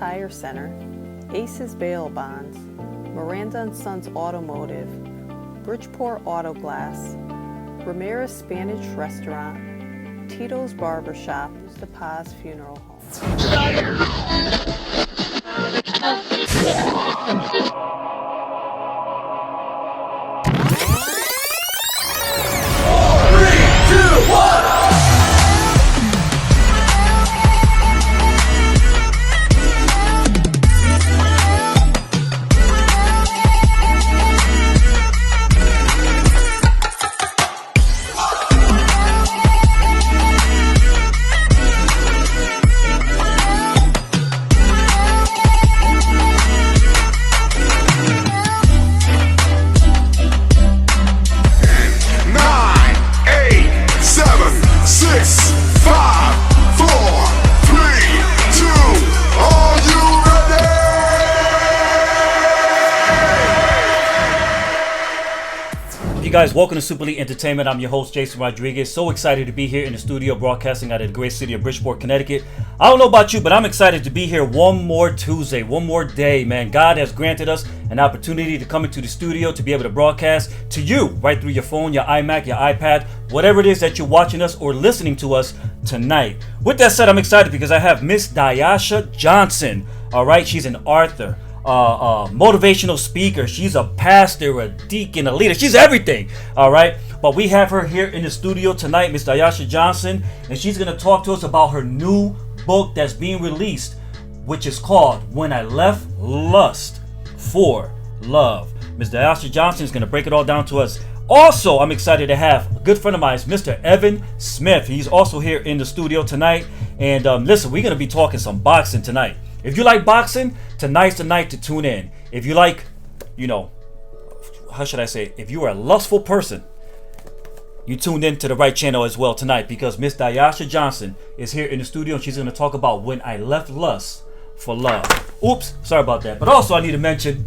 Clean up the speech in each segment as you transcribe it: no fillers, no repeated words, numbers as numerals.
Tire Center, Aces Bail Bonds, Miranda & Sons Automotive, Bridgeport Auto Glass, Ramirez Spanish Restaurant, Tito's Barber Shop, The Paz Funeral Home. Guys, welcome to Super Elite Entertainment. I'm your host, Jason Rodriguez. So excited to be here in the studio broadcasting out of the great city of Bridgeport, Connecticut. I don't know about you, but I'm excited to be here one more Tuesday, one more day, man. God has granted us an opportunity to come into the studio to be able to broadcast to you right through your phone, your iMac, your iPad, whatever it is that you're watching us or listening to us tonight. With that said, I'm excited because I have Miss Diasha Johnson. All right, she's an author, motivational speaker. She's a pastor, a deacon, a leader. She's everything. All right. But we have her here in the studio tonight, Miss Diasha Johnson, and she's going to talk to us about her new book that's being released, which is called When I Left Lust for Love. Miss Diasha Johnson is going to break it all down to us. Also, I'm excited to have a good friend of mine, Mr. Evan Smith. He's also here in the studio tonight. And listen, we're going to be talking some boxing tonight. If you like boxing, tonight's the night to tune in. If you like, how should I say, if you are a lustful person, you tuned in to the right channel as well tonight, because Miss Diasha Johnson is here in the studio and she's going to talk about When I Left Lust for Love. Oops, sorry about that. But also I need to mention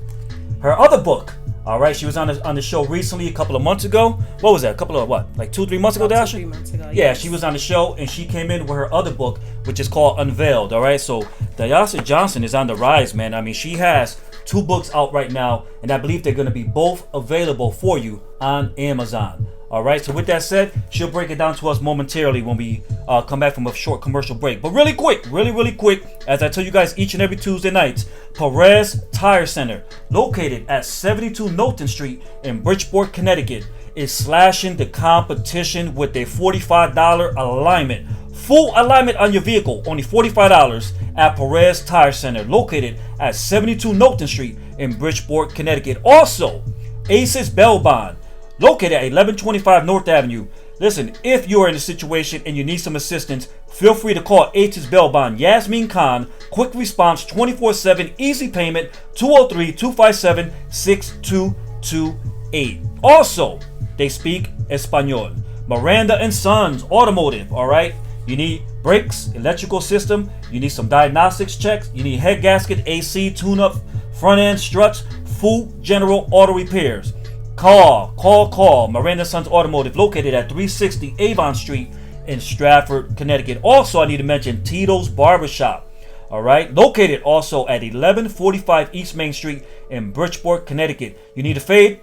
her other book. All right, she was on the show recently a couple of months ago. What was that? A couple of what? Like 2-3 months ago, Diasha? 2-3 months ago. Yeah, yes. she was on the show and she came in with her other book, which is called Unveiled. All right, so Diasha Johnson is on the rise, man. I mean, she has 2 books out right now, and I believe they're going to be both available for you on Amazon. All right, so with that said, she'll break it down to us momentarily when we come back from a short commercial break. But really quick, really quick, as I tell you guys each and every Tuesday night, Perez Tire Center, located at 72 Knowlton Street in Bridgeport, Connecticut, is slashing the competition with a $45 alignment. Full alignment on your vehicle, only $45 at Perez Tire Center, located at 72 Knowlton Street in Bridgeport, Connecticut. Also, Aces Bail Bond, located at 1125 North Avenue. Listen, if you are in a situation and you need some assistance, feel free to call Aces Bail Bond Yasmin Khan. Quick response, 24/7, easy payment, 203-257-6228. Also, they speak Espanol. Miranda & Sons Automotive, all right? You need brakes, electrical system, you need some diagnostics checks, you need head gasket, AC, tune-up, front end struts, full general auto repairs. Call Miranda Sons Automotive, located at 360 Avon Street in Stratford, Connecticut. Also, I need to mention Tito's Barber Shop, all right, located also at 1145 East Main Street in Bridgeport, Connecticut. You need a fade?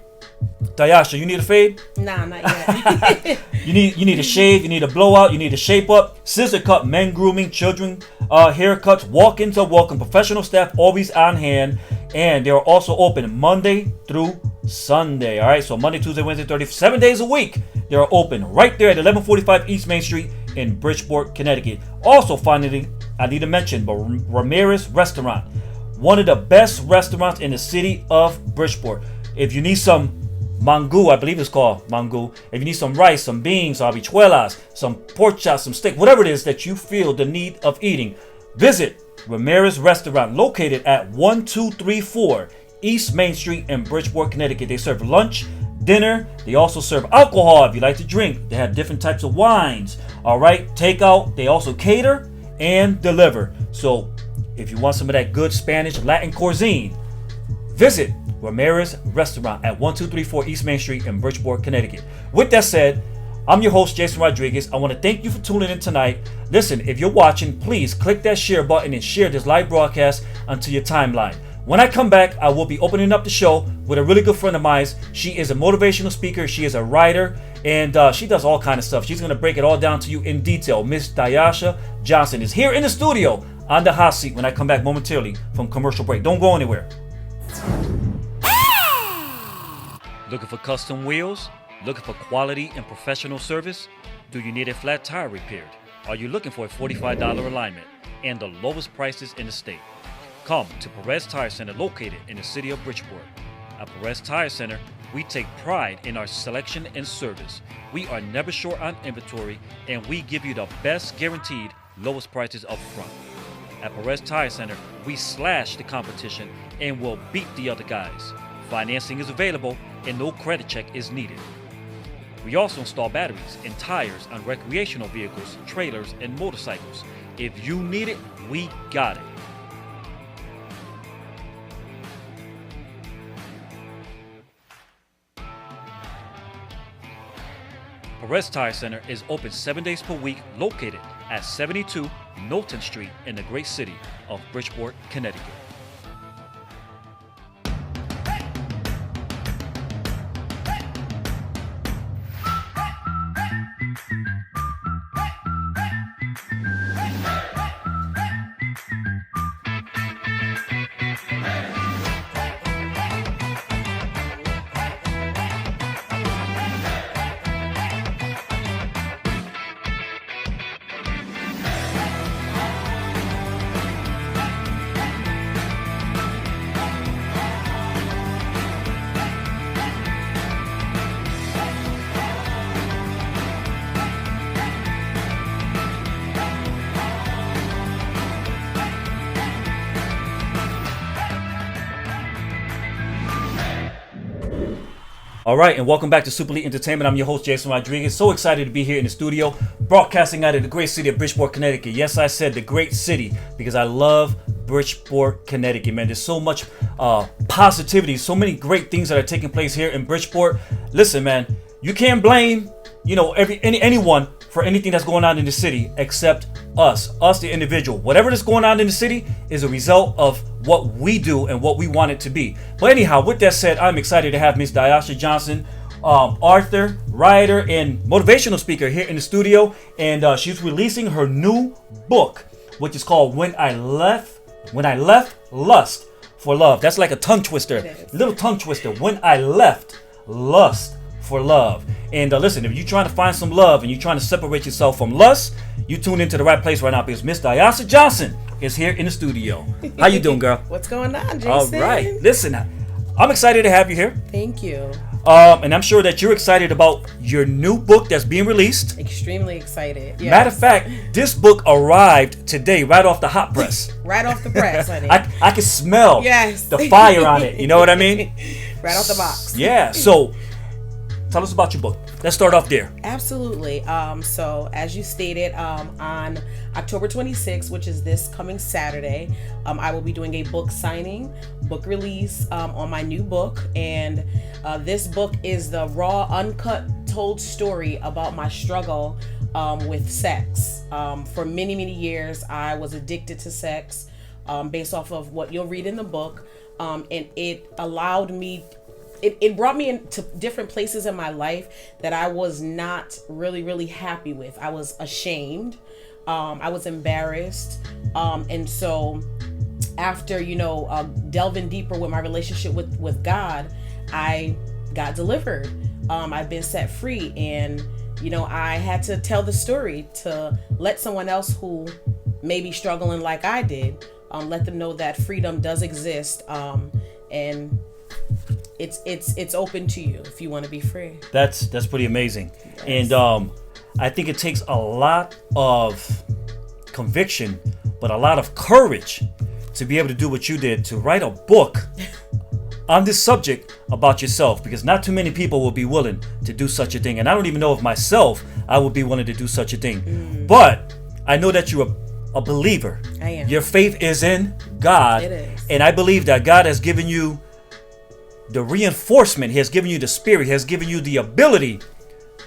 Diasha, you need a fade? Nah, not yet. You need a shave, you need a blowout, you need a shape up, scissor cut, men grooming, children haircuts, walk-ins are welcome, professional staff always on hand, and they're also open Monday through Sunday. All right, so Monday, Tuesday, Wednesday, Thursday, 7 days a week. They're open right there at 1145 East Main Street in Bridgeport, Connecticut. Also, finally, I need to mention Ramirez Restaurant, one of the best restaurants in the city of Bridgeport. If you need some mango, I believe it's called mango. If you need some rice, some beans, habichuelas, some pork chops, some steak, whatever it is that you feel the need of eating, visit Ramirez Restaurant, located at 1234 East Main Street in Bridgeport, Connecticut. They serve lunch, dinner. They also serve alcohol if you like to drink. They have different types of wines. All right, takeout. They also cater and deliver. So if you want some of that good Spanish Latin cuisine, visit Ramirez Restaurant at 1234 East Main Street in Bridgeport, Connecticut. With that said, I'm your host, Jason Rodriguez. I want to thank you for tuning in tonight. Listen, if you're watching, please click that share button and share this live broadcast onto your timeline. When I come back, I will be opening up the show with a really good friend of mine. She is a motivational speaker. She is a writer, and she does all kind of stuff. She's going to break it all down to you in detail. Miss Diasha Johnson is here in the studio on the hot seat when I come back momentarily from commercial break. Don't go anywhere. Looking for custom wheels? Looking for quality and professional service? Do you need a flat tire repaired? Are you looking for a $45 alignment and the lowest prices in the state? Come to Perez Tire Center located in the city of Bridgeport. At Perez Tire Center, we take pride in our selection and service. We are never short on inventory, and we give you the best guaranteed lowest prices up front. At Perez Tire Center, we slash the competition and will beat the other guys. Financing is available and no credit check is needed. We also install batteries and tires on recreational vehicles, trailers, and motorcycles. If you need it, we got it. Perez Tire Center is open 7 days per week, located at 72 Knowlton Street in the great city of Bridgeport, Connecticut. All right, and welcome back to Super Elite Entertainment. I'm your host, Jason Rodriguez. So excited to be here in the studio, broadcasting out of the great city of Bridgeport, Connecticut. Yes, I said the great city because I love Bridgeport, Connecticut, man. There's so much positivity, so many great things that are taking place here in Bridgeport. Listen, man, you can't blame, anyone for anything that's going on in the city except us the individual. Whatever that's going on in the city is a result of what we do and what we want it to be. But anyhow, with that said, I'm excited to have Miss Diasha Johnson, author, writer, and motivational speaker here in the studio. And she's releasing her new book, which is called When I Left Lust for Love. That's like a tongue twister, little tongue twister. When I Left Lust for Love. And listen, if you're trying to find some love and you're trying to separate yourself from lust, you tune into the right place right now because Miss Diasha Johnson is here in the studio. How you doing, girl? What's going on, Jason? All right. Listen, I'm excited to have you here. Thank you. And I'm sure that you're excited about your new book that's being released. Extremely excited. Yes. Matter of fact, this book arrived today, right off the hot press. Right off the press, honey. I can smell yes. the fire on it. You know what I mean? Right off the box. Yeah. So tell us about your book. Let's start off there. Absolutely. So as you stated, on October 26th, which is this coming Saturday, I will be doing a book signing, book release on my new book. And this book is the raw, uncut, told story about my struggle with sex. For many, many years, I was addicted to sex based off of what you'll read in the book. And it allowed me It brought me into different places in my life that I was not really happy with. I was ashamed. I was embarrassed. And so after, delving deeper with my relationship with God, I got delivered. I've been set free. And, I had to tell the story to let someone else who may be struggling like I did, let them know that freedom does exist. And it's open to you if you want to be free. That's pretty amazing. Yes. And I think it takes a lot of conviction, but a lot of courage to be able to do what you did, to write a book on this subject about yourself, because not too many people will be willing to do such a thing. And I don't even know if myself I would be willing to do such a thing. But I know that you're a believer. I am. Your faith is in God. It is. And I believe that God has given you the reinforcement. He has given you the spirit. He has given you the ability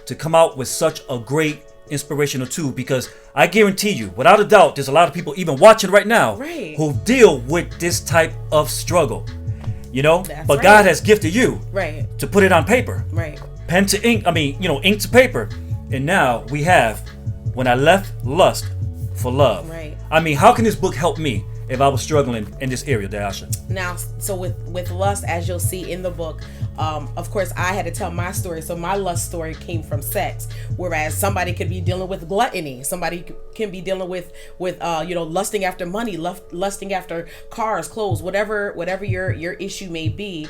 to come out with such a great inspirational tool, because I guarantee you, without a doubt, there's a lot of people even watching right now Right. who deal with this type of struggle. That's But right. God has gifted you Right. to put it on paper. Right. Pen to ink, ink to paper. And now we have When I Left Lust for Love. Right. How can this book help me if I was struggling in this area, Diasha? Now, so with lust, as you'll see in the book, of course, I had to tell my story. So my lust story came from sex, whereas somebody could be dealing with gluttony. Somebody can be dealing with lusting after money, lusting after cars, clothes, whatever your issue may be.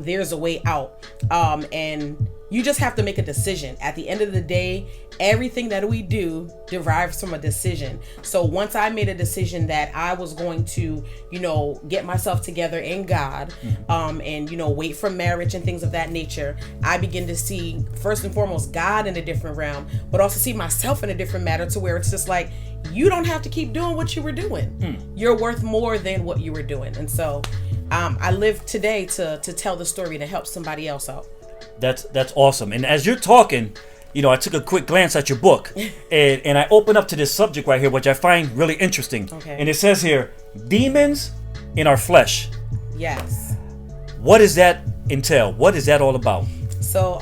There's a way out, and you just have to make a decision. At the end of the day, everything that we do derives from a decision. So once I made a decision that I was going to, get myself together in God, and, wait for marriage and things of that nature, I begin to see, first and foremost, God in a different realm, but also see myself in a different matter, to where it's just like, you don't have to keep doing what you were doing. You're worth more than what you were doing. And so I live today to tell the story to help somebody else out. That's awesome. And as you're talking, I took a quick glance at your book, and I opened up to this subject right here, which I find really interesting. Okay. And it says here, demons in our flesh. Yes. What does that entail? What is that all about? So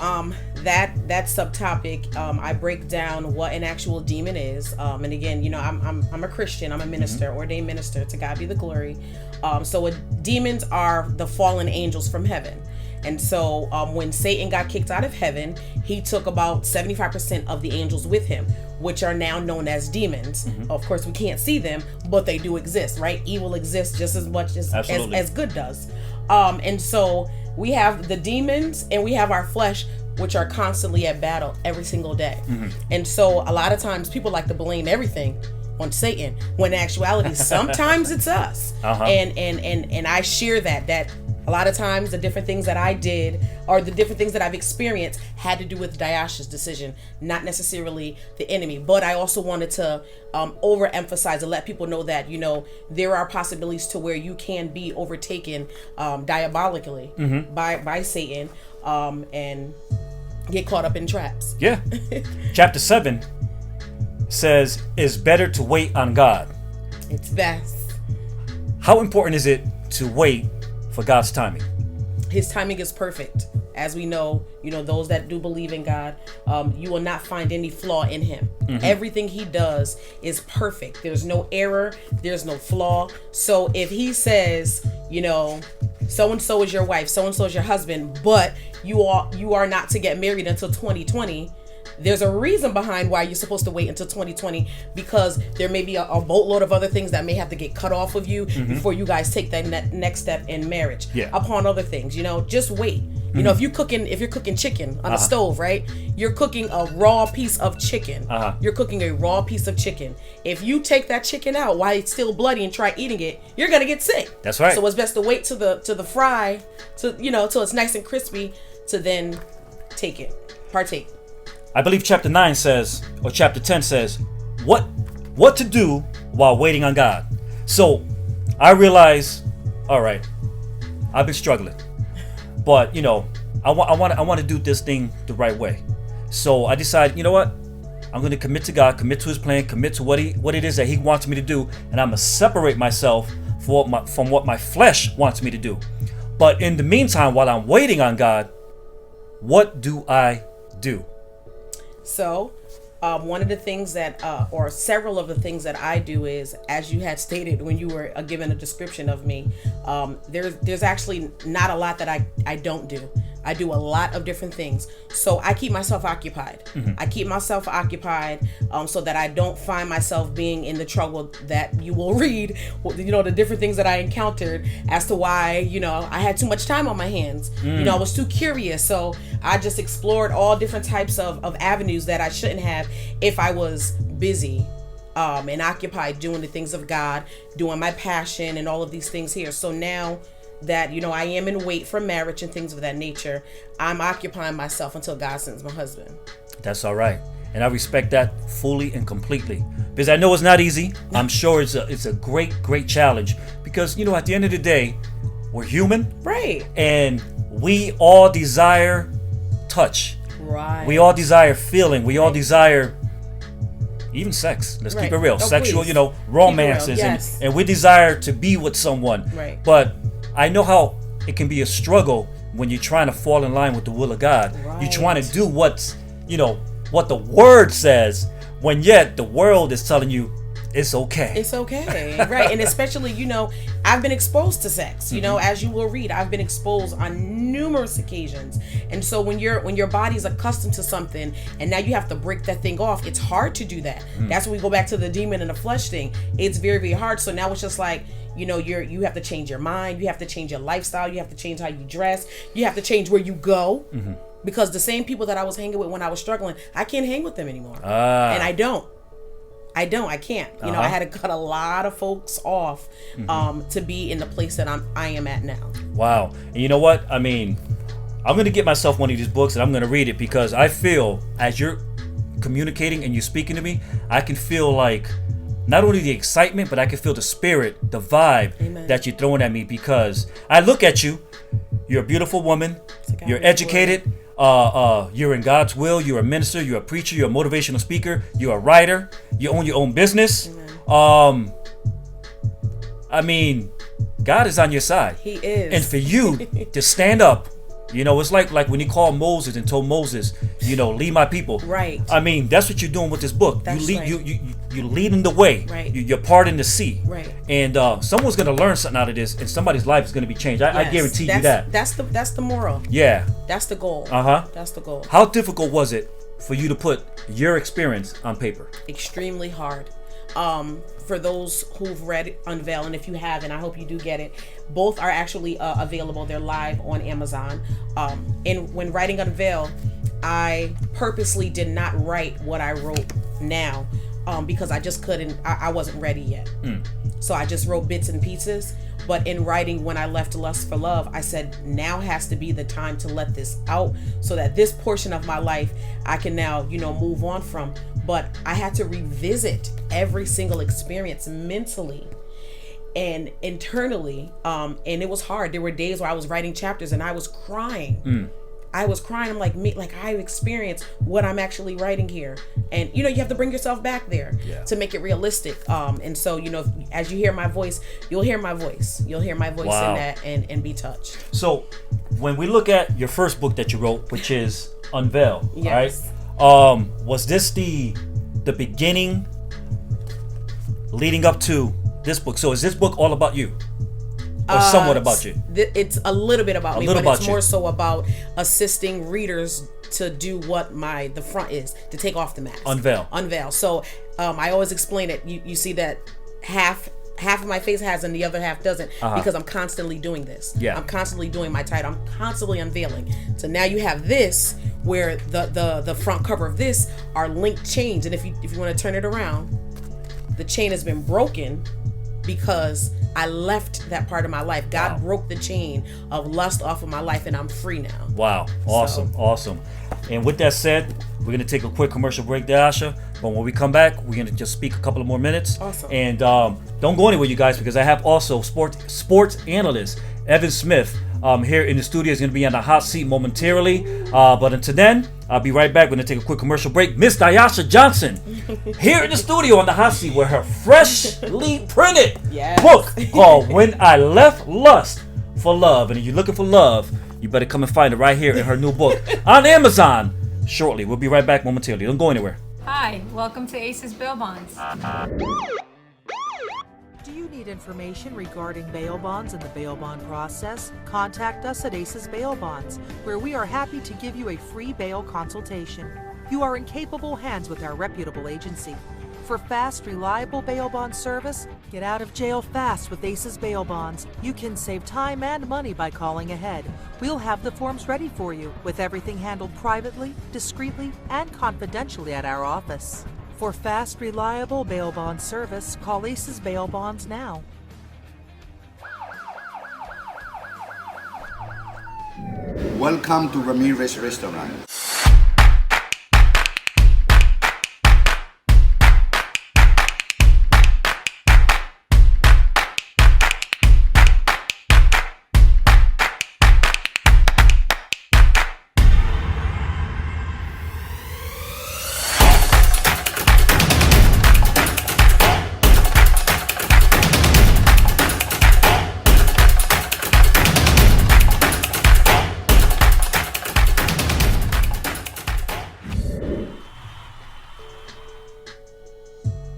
that subtopic, I break down what an actual demon is. And again, I'm a Christian. I'm a minister, ordained minister. To God be the glory. So demons are the fallen angels from heaven. And so when Satan got kicked out of heaven, he took about 75% of the angels with him, which are now known as demons. Of course, we can't see them, but they do exist, right? Evil exists just as much as good does. And so we have the demons and we have our flesh, which are constantly at battle every single day. And so a lot of times people like to blame everything on Satan, when in actuality, sometimes it's us. And I share that a lot of times the different things that I did, or the different things that I've experienced, had to do with Diasha's decision, not necessarily the enemy. But I also wanted to overemphasize and let people know that, there are possibilities to where you can be overtaken diabolically by Satan, and get caught up in traps. Yeah. Chapter 7 says, it's better to wait on God. It's best. How important is it to wait for God's timing? His timing is perfect. As we know, those that do believe in God, you will not find any flaw in him. Everything he does is perfect. There's no error. There's no flaw. So if he says, so-and-so is your wife, so-and-so is your husband, but you are not to get married until 2020, there's a reason behind why you're supposed to wait until 2020, because there may be a boatload of other things that may have to get cut off of you before you guys take that next step in marriage. Upon other things, just wait. If you're cooking chicken on the stove, right? You're cooking a raw piece of chicken. You're cooking a raw piece of chicken. If you take that chicken out while it's still bloody and try eating it, you're gonna get sick. That's right. So it's best to wait to the fry, till it's nice and crispy, to then partake. I believe chapter 9 says, or chapter 10 says, what to do while waiting on God. So I realize, all right, I've been struggling, but I want to do this thing the right way. So I decided, what? I'm going to commit to God, commit to his plan, commit to what it is that he wants me to do, and I'm going to separate myself from what my flesh wants me to do. But in the meantime, while I'm waiting on God, what do I do? So, one of the things that, or several of the things that I do is, as you had stated when you were given a description of me, there's actually not a lot that I don't do. I do a lot of different things. So I keep myself occupied. I keep myself occupied so that I don't find myself being in the trouble that you will read, the different things that I encountered as to why, I had too much time on my hands. I was too curious. So I just explored all different types of avenues that I shouldn't have if I was busy and occupied doing the things of God, doing my passion and all of these things here. So now that I am in wait for marriage and things of that nature, I'm occupying myself until God sends my husband. That's all right, and I respect that fully and completely, because I know it's not easy. I'm sure it's a great challenge, because at the end of the day, we're human, right? And we all desire touch. Right. We all desire feeling. We all desire even sex. Let's keep it real. Sexual, please. romances. Yes. And we desire to be with someone. Right. But I know how it can be a struggle when you're trying to fall in line with the will of God. Right. You're trying to do what the word says, when yet the world is telling you it's okay. It's okay, right? And especially, I've been exposed to sex. As you will read, I've been exposed on numerous occasions. And so when your body's accustomed to something, and now you have to break that thing off, it's hard to do that. That's when we go back to the demon and the flesh thing. It's very, very hard. So now it's just like, you have to change your mind, you have to change your lifestyle, you have to change how you dress, you have to change where you go. Because the same people that I was hanging with when I was struggling, I can't hang with them anymore. And I can't. I had to cut a lot of folks off to be in the place that I am at now. Wow. And you know what? I mean, I'm going to get myself one of these books and I'm going to read it, because I feel as you're communicating and you're speaking to me, I can feel like not only the excitement, but I can feel the spirit, the vibe Amen. that you're throwing at me, because I look at you. You're a beautiful woman. You're educated. You're in God's will. You're a minister. You're a preacher. You're a motivational speaker. You're a writer. You own your own business. Amen. I mean, God is on your side. He is. And for you to stand up, it's like when he called Moses and told Moses, lead my people. Right. I mean, that's what you're doing with this book. That's you lead, right. you're leading the way. Right. You're parting the sea. Right. And someone's gonna learn something out of this, and somebody's life is gonna be changed. I guarantee you that. That's the moral. Yeah. That's the goal. That's the goal. How difficult was it for you to put your experience on paper? Extremely hard. For those who've read Unveil, and if you haven't, I hope you do get it. Both are actually available. They're live on Amazon. And when writing Unveil, I purposely did not write what I wrote now because I just couldn't. I wasn't ready yet. So I just wrote bits and pieces. But in writing, when I left Lust for Love, I said, now has to be the time to let this out so that this portion of my life I can now, move on from. But I had to revisit every single experience mentally and internally. And it was hard. There were days where I was writing chapters and I was crying. I was crying. I'm like, I've experienced what I'm actually writing here. And, you have to bring yourself back there to make it realistic. And so, as you hear my voice, you'll hear my voice. You'll hear my voice in that and be touched. So when we look at your first book that you wrote, which is Unveil, Yes. right? Was this the beginning leading up to this book? So is this book all about you? Or somewhat about you? It's a little bit about me, but it's more you. so about assisting readers to do what the front is, to take off the mask. Unveil. So I always explain it. You see that half of my face has and the other half doesn't, because I'm constantly doing this. Yeah. I'm constantly doing my title. I'm constantly unveiling. So now you have this where the front cover of this are linked chains, and if you want to turn it around, the chain has been broken because I left that part of my life. God broke the chain of lust off of my life, and I'm free now. Wow. Awesome. And with that said, we're going to take a quick commercial break, Diasha. But when we come back, we're going to just speak a couple of more minutes. Awesome. And don't go anywhere, you guys, because I have also sports analyst Evan Smith here in the studio. Is going to be on the hot seat momentarily. But until then, I'll be right back. We're going to take a quick commercial break. Miss Diasha Johnson here in the studio on the hot seat with her freshly printed book called When I Left Lust for Love. And if you're looking for love, you better come and find it right here in her new book on Amazon shortly. We'll be right back momentarily. Don't go anywhere. Hi, welcome to Aces Bail Bonds. Do you need information regarding bail bonds and the bail bond process? Contact us at Aces Bail Bonds, where we are happy to give you a free bail consultation. You are in capable hands with our reputable agency. For fast, reliable bail bond service, get out of jail fast with Aces Bail Bonds. You can save time and money by calling ahead. We'll have the forms ready for you, with everything handled privately, discreetly, and confidentially at our office. For fast, reliable bail bond service, call Aces Bail Bonds now. Welcome to Ramirez Restaurant.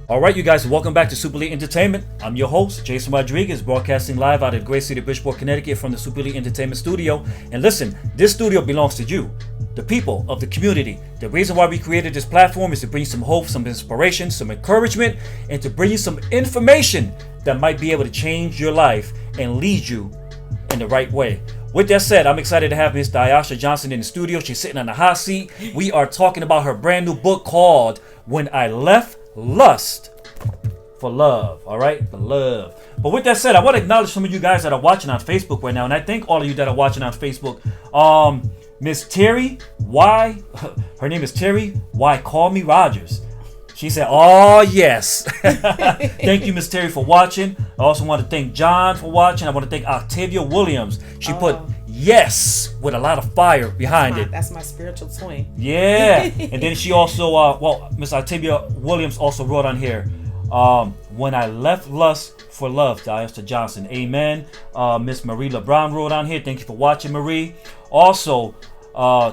All right, you guys, welcome back to Super League Entertainment. I'm your host, Jason Rodriguez, broadcasting live out of the great city of Bridgeport, Connecticut from the Super League Entertainment studio. And listen, this studio belongs to you, the people of the community. The reason why we created this platform is to bring some hope, some inspiration, some encouragement, and to bring you some information that might be able to change your life and lead you in the right way. With that said, I'm excited to have Miss Diasha Johnson in the studio. She's sitting on the hot seat. We are talking about her brand new book called When I Left Lust for Love. All right, for love. But with that said, I want to acknowledge some of you guys that are watching on Facebook right now, and I thank all of you that are watching on Facebook. Miss Terry Y, her name is Terry Y. Call Me Rogers. She said, "Oh yes." Thank you, Miss Terry, for watching. I also want to thank John for watching. I want to thank Octavia Williams. She put yes with a lot of fire behind it. That's my spiritual twin. Yeah. And then she also, Miss Octavia Williams also wrote on here, when I left lust for love, Diasha Johnson. Amen. Miss Marie LeBron wrote on here. Thank you for watching, Marie. Also,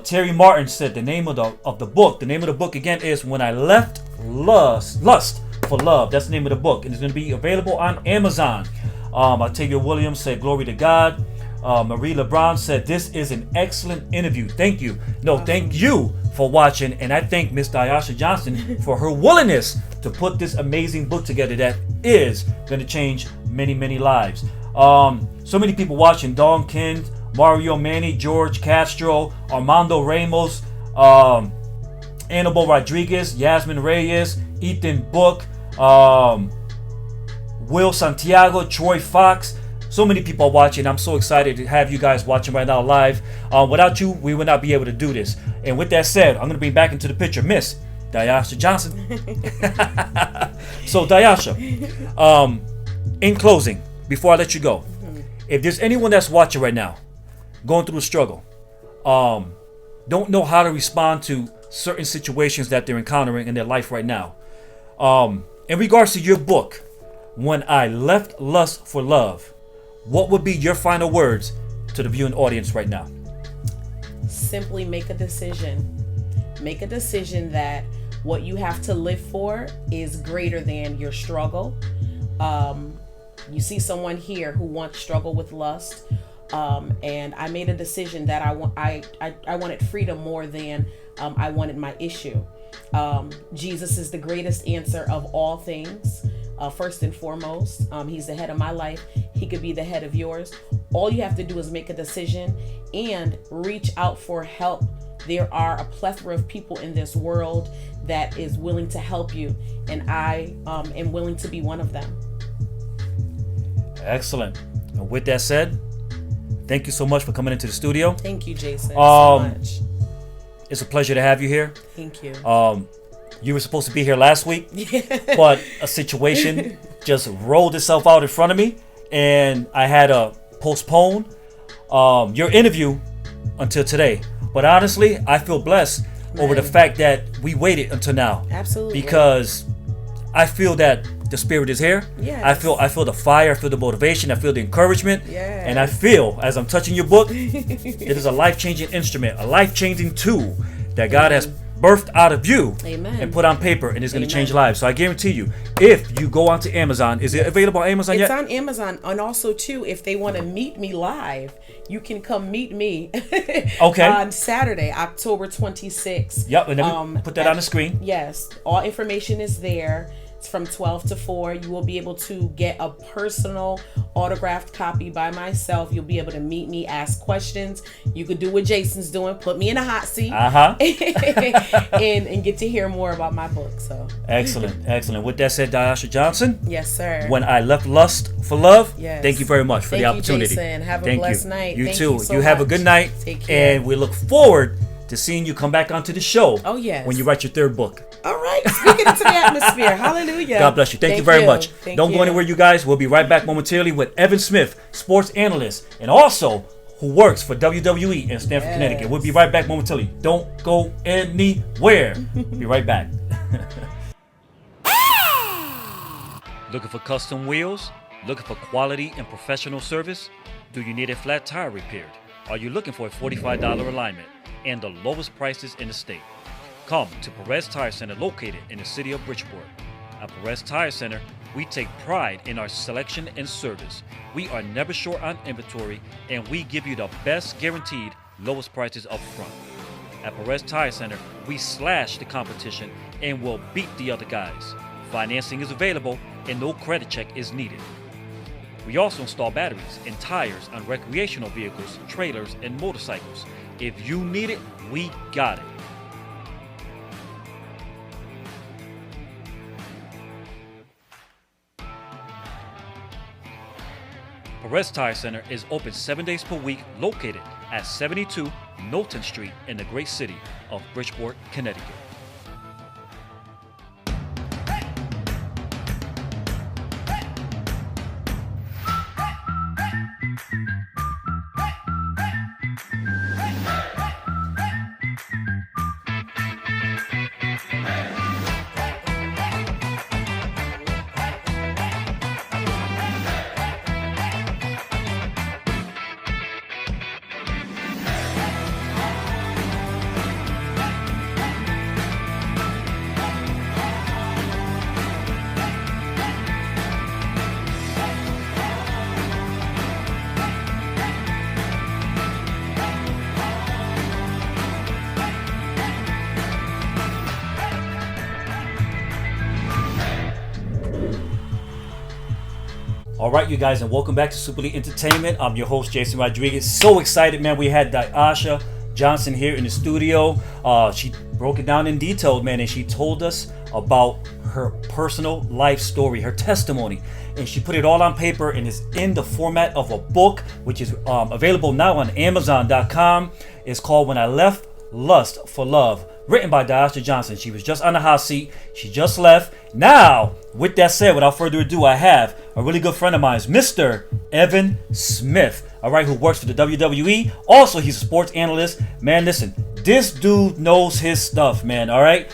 Terry Martin said the name of the book. The name of the book again is When I Left Lust for Love. That's the name of the book, and it's going to be available on Amazon. Octavia Williams said, "Glory to God." Marie LeBron said, "This is an excellent interview. Thank you." No, thank you for watching, and I thank Miss Diasha Johnson for her willingness to put this amazing book together that is going to change many, many lives. So many people watching: Dawn Kent, Mario Manny, George Castro, Armando Ramos, Annabelle Rodriguez, Yasmin Reyes, Ethan Book, Will Santiago, Troy Fox. So many people are watching. I'm so excited to have you guys watching right now live. Without you, we would not be able to do this. And with that said, I'm going to bring back into the picture Miss Diasha Johnson. So Diasha, in closing, before I let you go, if there's anyone that's watching right now, going through a struggle, don't know how to respond to certain situations that they're encountering in their life right now, in regards to your book, When I Left Lust for Love, what would be your final words to the viewing audience right now? Simply make a decision. Make a decision that what you have to live for is greater than your struggle. You see someone here who once struggled with lust, and I made a decision that I wanted freedom more than I wanted my issue. Jesus is the greatest answer of all things. First and foremost, he's the head of my life. He could be the head of yours. All you have to do is make a decision and reach out for help. There are a plethora of people in this world that is willing to help you, and I am willing to be one of them. Excellent. And with that said, thank you so much for coming into the studio. Thank you, Jason, so much. It's a pleasure to have you here. Thank you. You were supposed to be here last week, but a situation just rolled itself out in front of me, and I had to postpone your interview until today. But honestly, I feel blessed over the fact that we waited until now. Absolutely. Because I feel that the spirit is here. Yes. I feel the fire, I feel the motivation, I feel the encouragement. Yes. And I feel, as I'm touching your book, it is a life-changing instrument, a life-changing tool that God has birthed out of you. Amen. And put on paper, and it's going to change lives. So I guarantee you, if you go onto Amazon, is it available on Amazon yet? It's on Amazon, and also too, if they want to meet me live, you can come meet me on Saturday, October 26th. Yep, and then we put that on the screen. Yes, all information is there. It's from 12 to 4. You will be able to get a personal autographed copy by myself. You'll be able to meet me, ask questions. You could do what Jason's doing, put me in a hot seat, and get to hear more about my book. So excellent. With that said, Diasha Johnson. Yes, sir. When I Left Lust for Love. Yes. Thank you very much for the opportunity. Jason. Have a blessed night. You Thank too. You, so you have a much. good night. Take care. And we look forward to seeing you come back onto the show. Oh yes. When you write your third book. All right. Speaking into the atmosphere. Hallelujah. God bless you. Thank you very much. Don't go anywhere, you guys. We'll be right back momentarily with Evan Smith, sports analyst, and also who works for WWE in Stamford, Connecticut. We'll be right back momentarily. Don't go anywhere. We'll be right back. Looking for custom wheels? Looking for quality and professional service? Do you need a flat tire repaired? Are you looking for a $45 alignment and the lowest prices in the state? Come to Perez Tire Center located in the city of Bridgeport. At Perez Tire Center, we take pride in our selection and service. We are never short on inventory, and we give you the best guaranteed lowest prices up front. At Perez Tire Center, we slash the competition and will beat the other guys. Financing is available and no credit check is needed. We also install batteries and tires on recreational vehicles, trailers, and motorcycles. If you need it, we got it. Perez Tire Center is open 7 days per week, located at 72 Knowlton Street in the great city of Bridgeport, Connecticut. All right, you guys, and welcome back to Super League Entertainment. I'm your host, Jason Rodriguez. So excited, man. We had Diasha Johnson here in the studio. She broke it down in detail, man, and she told us about her personal life story, her testimony, and she put it all on paper and is in the format of a book, which is available now on Amazon.com. It's called When I Left Lust for Love, written by Diasha Johnson. She was just on the hot seat. She just left. Now, with that said, without further ado, I have a really good friend of mine, Mr. Evan Smith, all right, who works for the WWE. Also, he's a sports analyst. Man, listen, this dude knows his stuff, man, all right?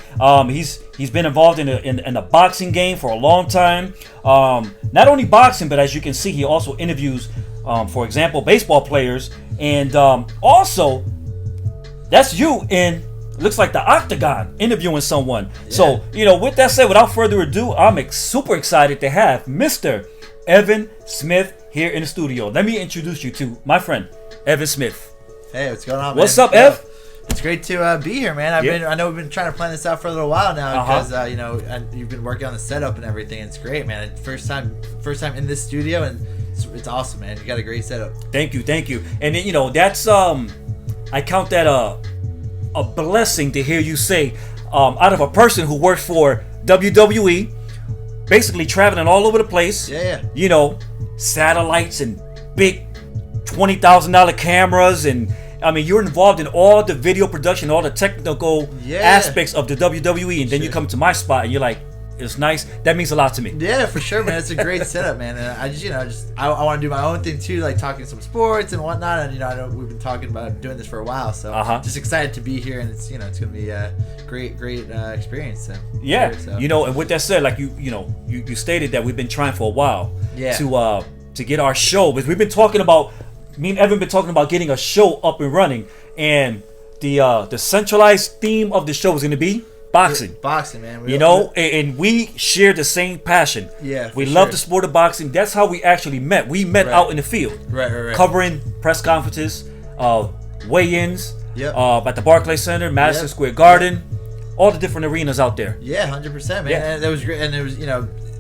He's been involved in the boxing game for a long time. Not only boxing, but as you can see, he also interviews, for example, baseball players. And also, that's you in, looks like the Octagon, interviewing someone. Yeah. So, with that said, without further ado, I'm super excited to have Mr. Evan Smith here in the studio. Let me introduce you to my friend, Evan Smith. Hey, what's going on, man? What's up, Ev? It's great to be here, man. I know we've been trying to plan this out for a little while now because and you've been working on the setup and everything. It's great, man. First time in this studio, and it's awesome, man. You got a great setup. Thank you. And then that's I count that a blessing to hear you say, out of a person who worked for WWE, basically traveling all over the place. Yeah. Satellites and big $20,000 cameras, and I mean, you're involved in all the video production, all the technical aspects of the WWE, and then you come to my spot and you're like, it's nice. That means a lot to me. Yeah, for sure, man. It's a great setup, man. And I want to do my own thing too, like talking some sports and whatnot. And I know we've been talking about doing this for a while, so just excited to be here, and it's it's gonna be a great experience. So, yeah, sure, and with that said, like you stated that we've been trying for a while to get our show, because we've been talking about, me and Evan been talking about getting a show up and running, and the centralized theme of the show is going to be boxing. Boxing, man. And we share the same passion. Yeah, we love the sport of boxing. That's how we actually met. We met out in the field, right. Covering press conferences, weigh-ins, at the Barclays Center, Madison Square Garden, all the different arenas out there. Yeah, 100%, man. Yeah. And that was great. And it was,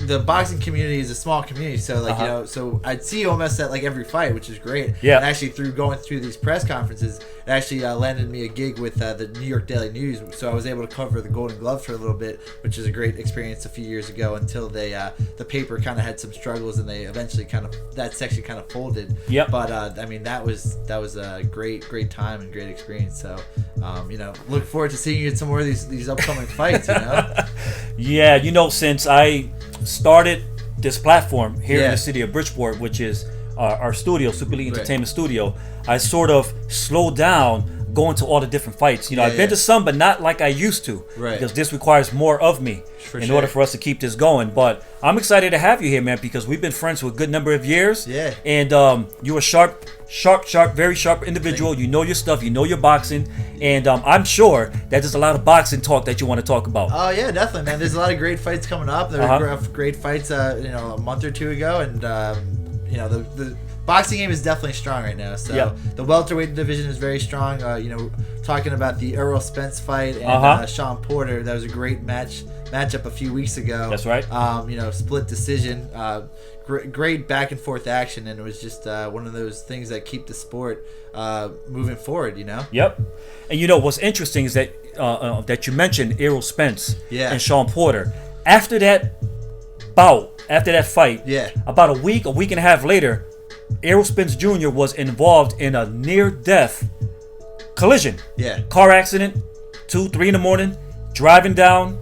the boxing community is a small community, so so I'd see you almost at like every fight, which is great. Yeah. And actually, through going through these press conferences, it actually landed me a gig with the New York Daily News, so I was able to cover the Golden Gloves for a little bit, which is a great experience a few years ago, until they the paper kind of had some struggles, and they eventually that section kind of folded. Yep. But I mean, that was a great time and great experience. So look forward to seeing you at some more of these upcoming fights. Yeah, since I started this platform here in the city of Bridgeport, which is our studio, Super League Entertainment Studio, I sort of slowed down going to all the different fights. You know, I've been to some, but not like I used to. Right. Because this requires more of me in order for us to keep this going. But I'm excited to have you here, man, because we've been friends for a good number of years. Yeah. And you're a sharp, very sharp individual. You know your stuff. You know your boxing. And I'm sure that there's a lot of boxing talk that you want to talk about. Oh yeah, definitely, man. There's a lot of great fights coming up. There were great fights, a month or two ago, and the boxing game is definitely strong right now. So the welterweight division is very strong. Talking about the Errol Spence fight and Sean Porter, that was a great matchup a few weeks ago. That's right. Split decision. Great back and forth action, and it was just one of those things that keep the sport moving forward. Yep. And what's interesting is that that you mentioned Errol Spence and Sean Porter. After that fight, about a week and a half later, Errol Spence Jr. was involved in a near-death collision. Yeah. Car accident, 2-3 in the morning, driving down.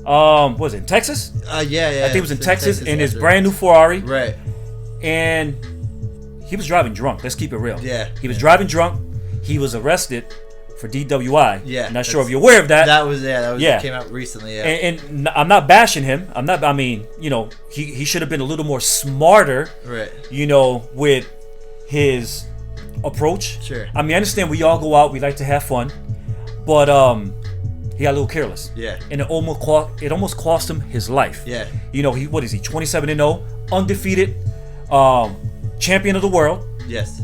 Was it in Texas? I think it was in Texas in his brand new Ferrari. Right. And he was driving drunk. Let's keep it real. Yeah. He was driving drunk. He was arrested for DWI. Yeah. Not sure if you're aware of that. That was came out recently. Yeah. And I'm not bashing him. He should have been a little more smarter. Right. With his approach. Sure. I understand we all go out. We like to have fun, but he got a little careless. Yeah. And it almost cost him his life. Yeah. What is he? 27-0, undefeated, champion of the world. Yes.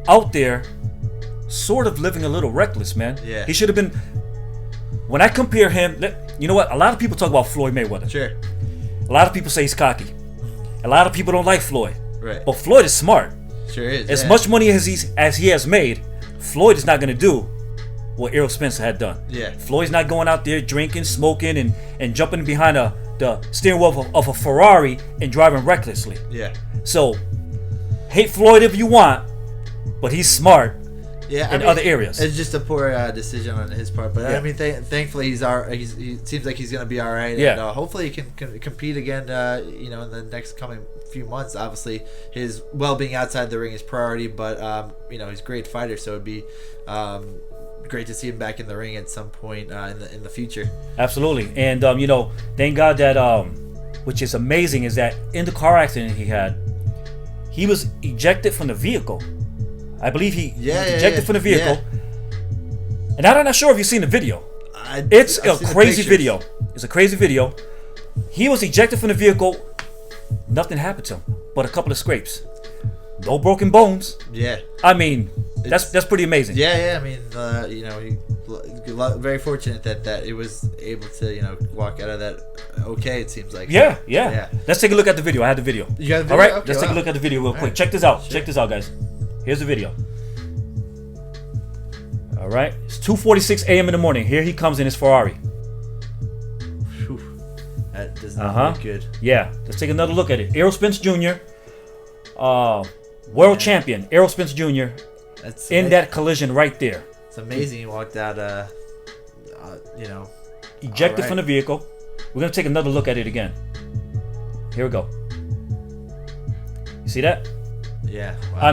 Out there, sort of living a little reckless, man. Yeah. He should have been. When I compare him, you know what? A lot of people talk about Floyd Mayweather. Sure. A lot of people say he's cocky. A lot of people don't like Floyd. Right. But Floyd is smart. Sure is. As much money as he has made, Floyd is not going to do what Errol Spence had done. Yeah. Floyd's not going out there drinking, smoking, and jumping behind the steering wheel of a Ferrari and driving recklessly. Yeah. So, hate Floyd if you want, but he's smart. In other areas. It's just a poor decision on his part, but thankfully he seems like he's going to be all right. Yeah. And hopefully he can compete again. In the next coming few months. Obviously, his well-being outside the ring is priority, but he's a great fighter, so it'd be great to see him back in the ring at some point in the future. Absolutely, and thank God that which is amazing is that in the car accident he was ejected from the vehicle. I believe he was ejected from the vehicle. Yeah. And I'm not sure if you've seen the video. It's a crazy video. It's a crazy video. He was ejected from the vehicle. Nothing happened to him but a couple of scrapes. No broken bones. Yeah. That's pretty amazing. Yeah. He very fortunate that he was able to walk out of that okay. It seems like. Yeah. Let's take a look at the video. I had the video. You got the video? All right. Okay, let's take a look at the video real quick. Check this out. Sure. Check this out, guys. Here's the video. All right. It's 2:46 a.m. in the morning. Here he comes in his Ferrari. Whew. That does not look good. Yeah. Let's take another look at it. Errol Spence Jr. World champion. Errol Spence Jr. That's in that collision right there. It's amazing he walked out. Ejected from the vehicle. We're gonna take another look at it again. Here we go. You see that? Yeah. Wow.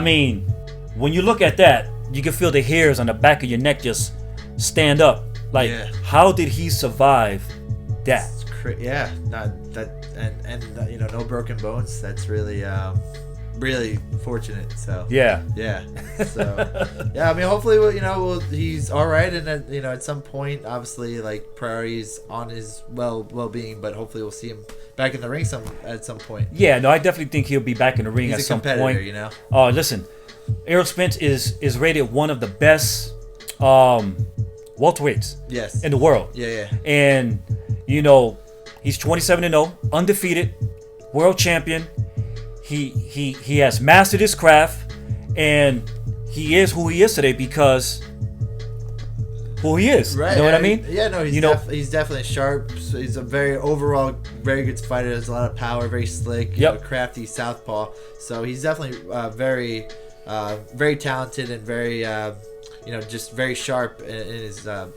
When you look at that, you can feel the hairs on the back of your neck just stand up. Like, how did he survive that? No broken bones. That's really, really fortunate. So yeah. So hopefully, he's all right, and at some point, obviously, like priorities on his well-being, but hopefully we'll see him back in the ring at some point. Yeah, no, I definitely think he'll be back in the ring at some point. He's a competitor, Listen, Errol Spence is rated one of the best welterweights in the world. Yeah. And he's 27-0, undefeated, world champion. He has mastered his craft, and he is who he is today because who he is. Right. You know what I mean? Yeah, no, he's definitely sharp. So he's a very good fighter. Has a lot of power, very slick, crafty southpaw. So he's definitely very talented and very just very sharp in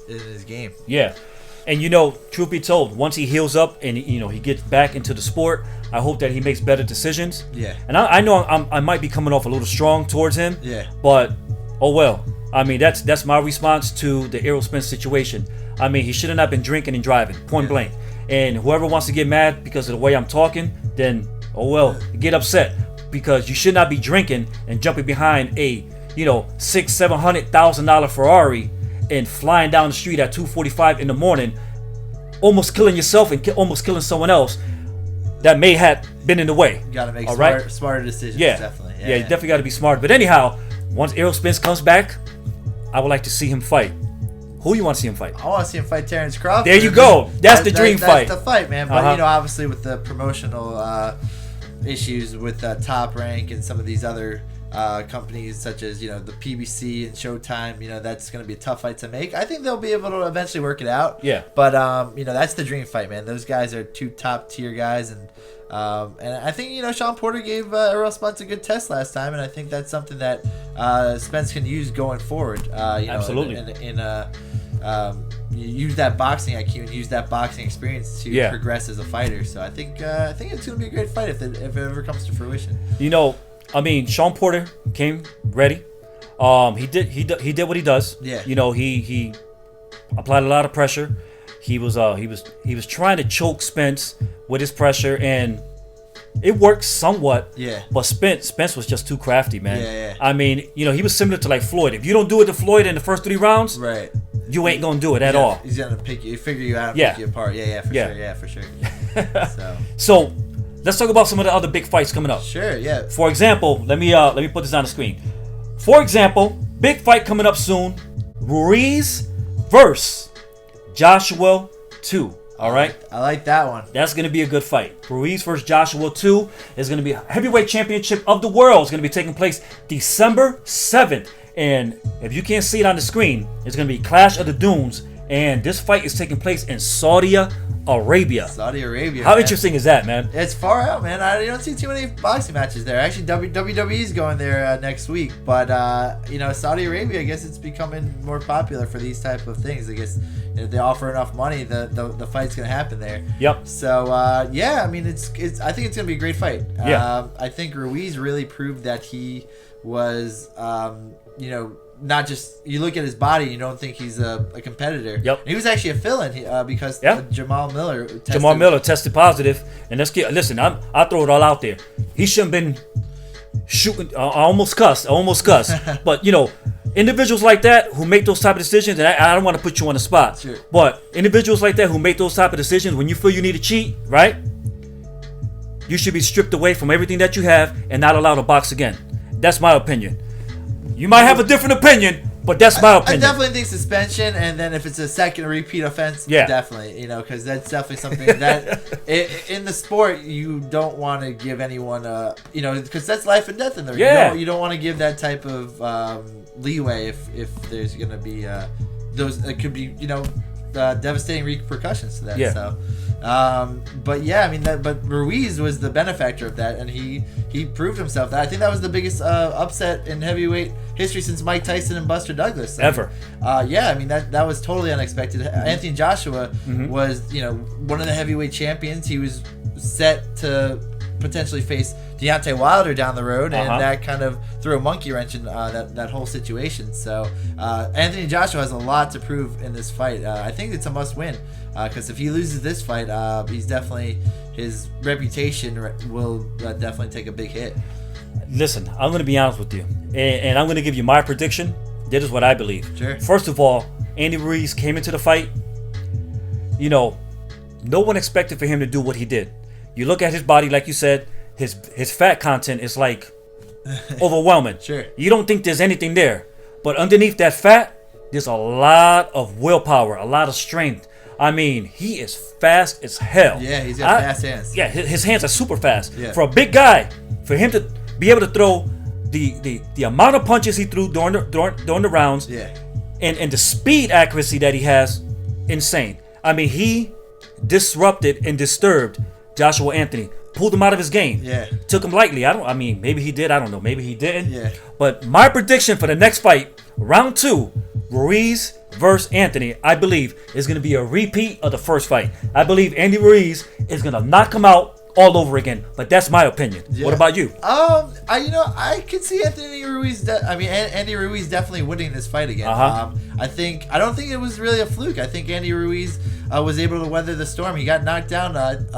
his game. Yeah. And truth be told, once he heals up and he gets back into the sport, I hope that he makes better decisions. Yeah. And I know I might be coming off a little strong towards him. Yeah. But oh well, I mean, that's my response to the Errol Spence situation. I mean, he should have not been drinking and driving, point blank. And whoever wants to get mad because of the way I'm talking, then oh well, get upset, because you should not be drinking and jumping behind a $600,000-$700,000 Ferrari and flying down the street at 2:45 in the morning, almost killing yourself and almost killing someone else that may have been in the way. You got to make right? smarter decisions. Yeah, Definitely. Yeah, you definitely got to be smart. But anyhow, once Errol Spence comes back, I would like to see him fight. Who you want to see him fight? I want to see him fight Terrence Crawford. There you go. That's the dream fight. That's the fight, man. But obviously with the promotional issues with Top Rank and some of these other companies such as the PBC and Showtime, that's going to be a tough fight to make. I think they'll be able to eventually work it out. Yeah. But that's the dream fight, man. Those guys are two top tier guys, and I think Sean Porter gave Errol Spence a good test last time, and I think that's something that Spence can use going forward. Absolutely. You use that boxing IQ and use that boxing experience to progress as a fighter. So I think it's going to be a great fight if it ever comes to fruition. I mean, Sean Porter came ready. He did what he does. Yeah. He applied a lot of pressure. He was trying to choke Spence with his pressure, and it worked somewhat. Yeah. But Spence was just too crafty, man. Yeah. I mean, he was similar to like Floyd. If you don't do it to Floyd in the first 3 rounds, right, you ain't gonna do it at all. He's gonna figure you out, and pick you apart. For sure. So let's talk about some of the other big fights coming up. Sure, yeah. For example, let me put this on the screen. For example, big fight coming up soon: Ruiz versus Joshua 2. All right, I like that one. That's going to be a good fight. Ruiz versus Joshua 2 is going to be a heavyweight championship of the world. It's going to be taking place December 7th. And if you can't see it on the screen, it's going to be Clash of the Dunes. And this fight is taking place in Saudi Arabia. How interesting is that, man? It's far out, man. I don't see too many boxing matches there. Actually, WWE's going there next week. But, Saudi Arabia, I guess it's becoming more popular for these type of things. I guess if they offer enough money, the fight's going to happen there. Yep. So, I mean, I think it's going to be a great fight. Yeah. I think Ruiz really proved that he was, not just, you look at his body and you don't think he's a competitor. Yep. And he was actually a fill-in because Jamal Miller tested positive. And listen, I'll throw it all out there. He shouldn't have been shooting. I almost cussed. But, individuals like that who make those type of decisions, and I don't want to put you on the spot, sure, but individuals like that who make those type of decisions, when you feel you need to cheat, right? You should be stripped away from everything that you have and not allowed to box again. That's my opinion. You might have a different opinion, but that's my opinion. I definitely think suspension, and then if it's a second repeat offense, definitely, because that's definitely something that in the sport you don't want to give anyone because that's life and death in there. Yeah. You don't want to give that type of leeway if there's going to be those. It could be devastating repercussions to that. Yeah. So. But Ruiz was the benefactor of that, and he proved himself. I think that was the biggest upset in heavyweight history since Mike Tyson and Buster Douglas. Ever. That was totally unexpected. Anthony Joshua was, one of the heavyweight champions. He was set to potentially face Deontay Wilder down the road, and that kind of threw a monkey wrench in that whole situation. So Anthony Joshua has a lot to prove in this fight. I think it's a must-win because if he loses this fight, his reputation will definitely take a big hit. Listen, I'm going to be honest with you, and I'm going to give you my prediction. This is what I believe. Sure. First of all, Andy Ruiz came into the fight. No one expected for him to do what he did. You look at his body, like you said, his fat content is like overwhelming. Sure. You don't think there's anything there, but underneath that fat, there's a lot of willpower, a lot of strength. I mean, he is fast as hell. Yeah, he's got fast hands. Yeah, his hands are super fast. Yeah. For a big guy, for him to be able to throw the amount of punches he threw during the rounds, and the speed accuracy that he has, insane. I mean, he disrupted and disturbed Joshua Anthony, pulled him out of his game. Yeah. Took him lightly. Maybe he did. I don't know. Maybe he didn't. Yeah. But my prediction for the next fight, round 2, Ruiz versus Anthony, I believe is going to be a repeat of the first fight. I believe Andy Ruiz is going to knock him out all over again. But that's my opinion. Yeah. What about you? I could see Anthony Ruiz. Andy Ruiz definitely winning this fight again. Uh-huh. I don't think it was really a fluke. I think Andy Ruiz was able to weather the storm. He got knocked down At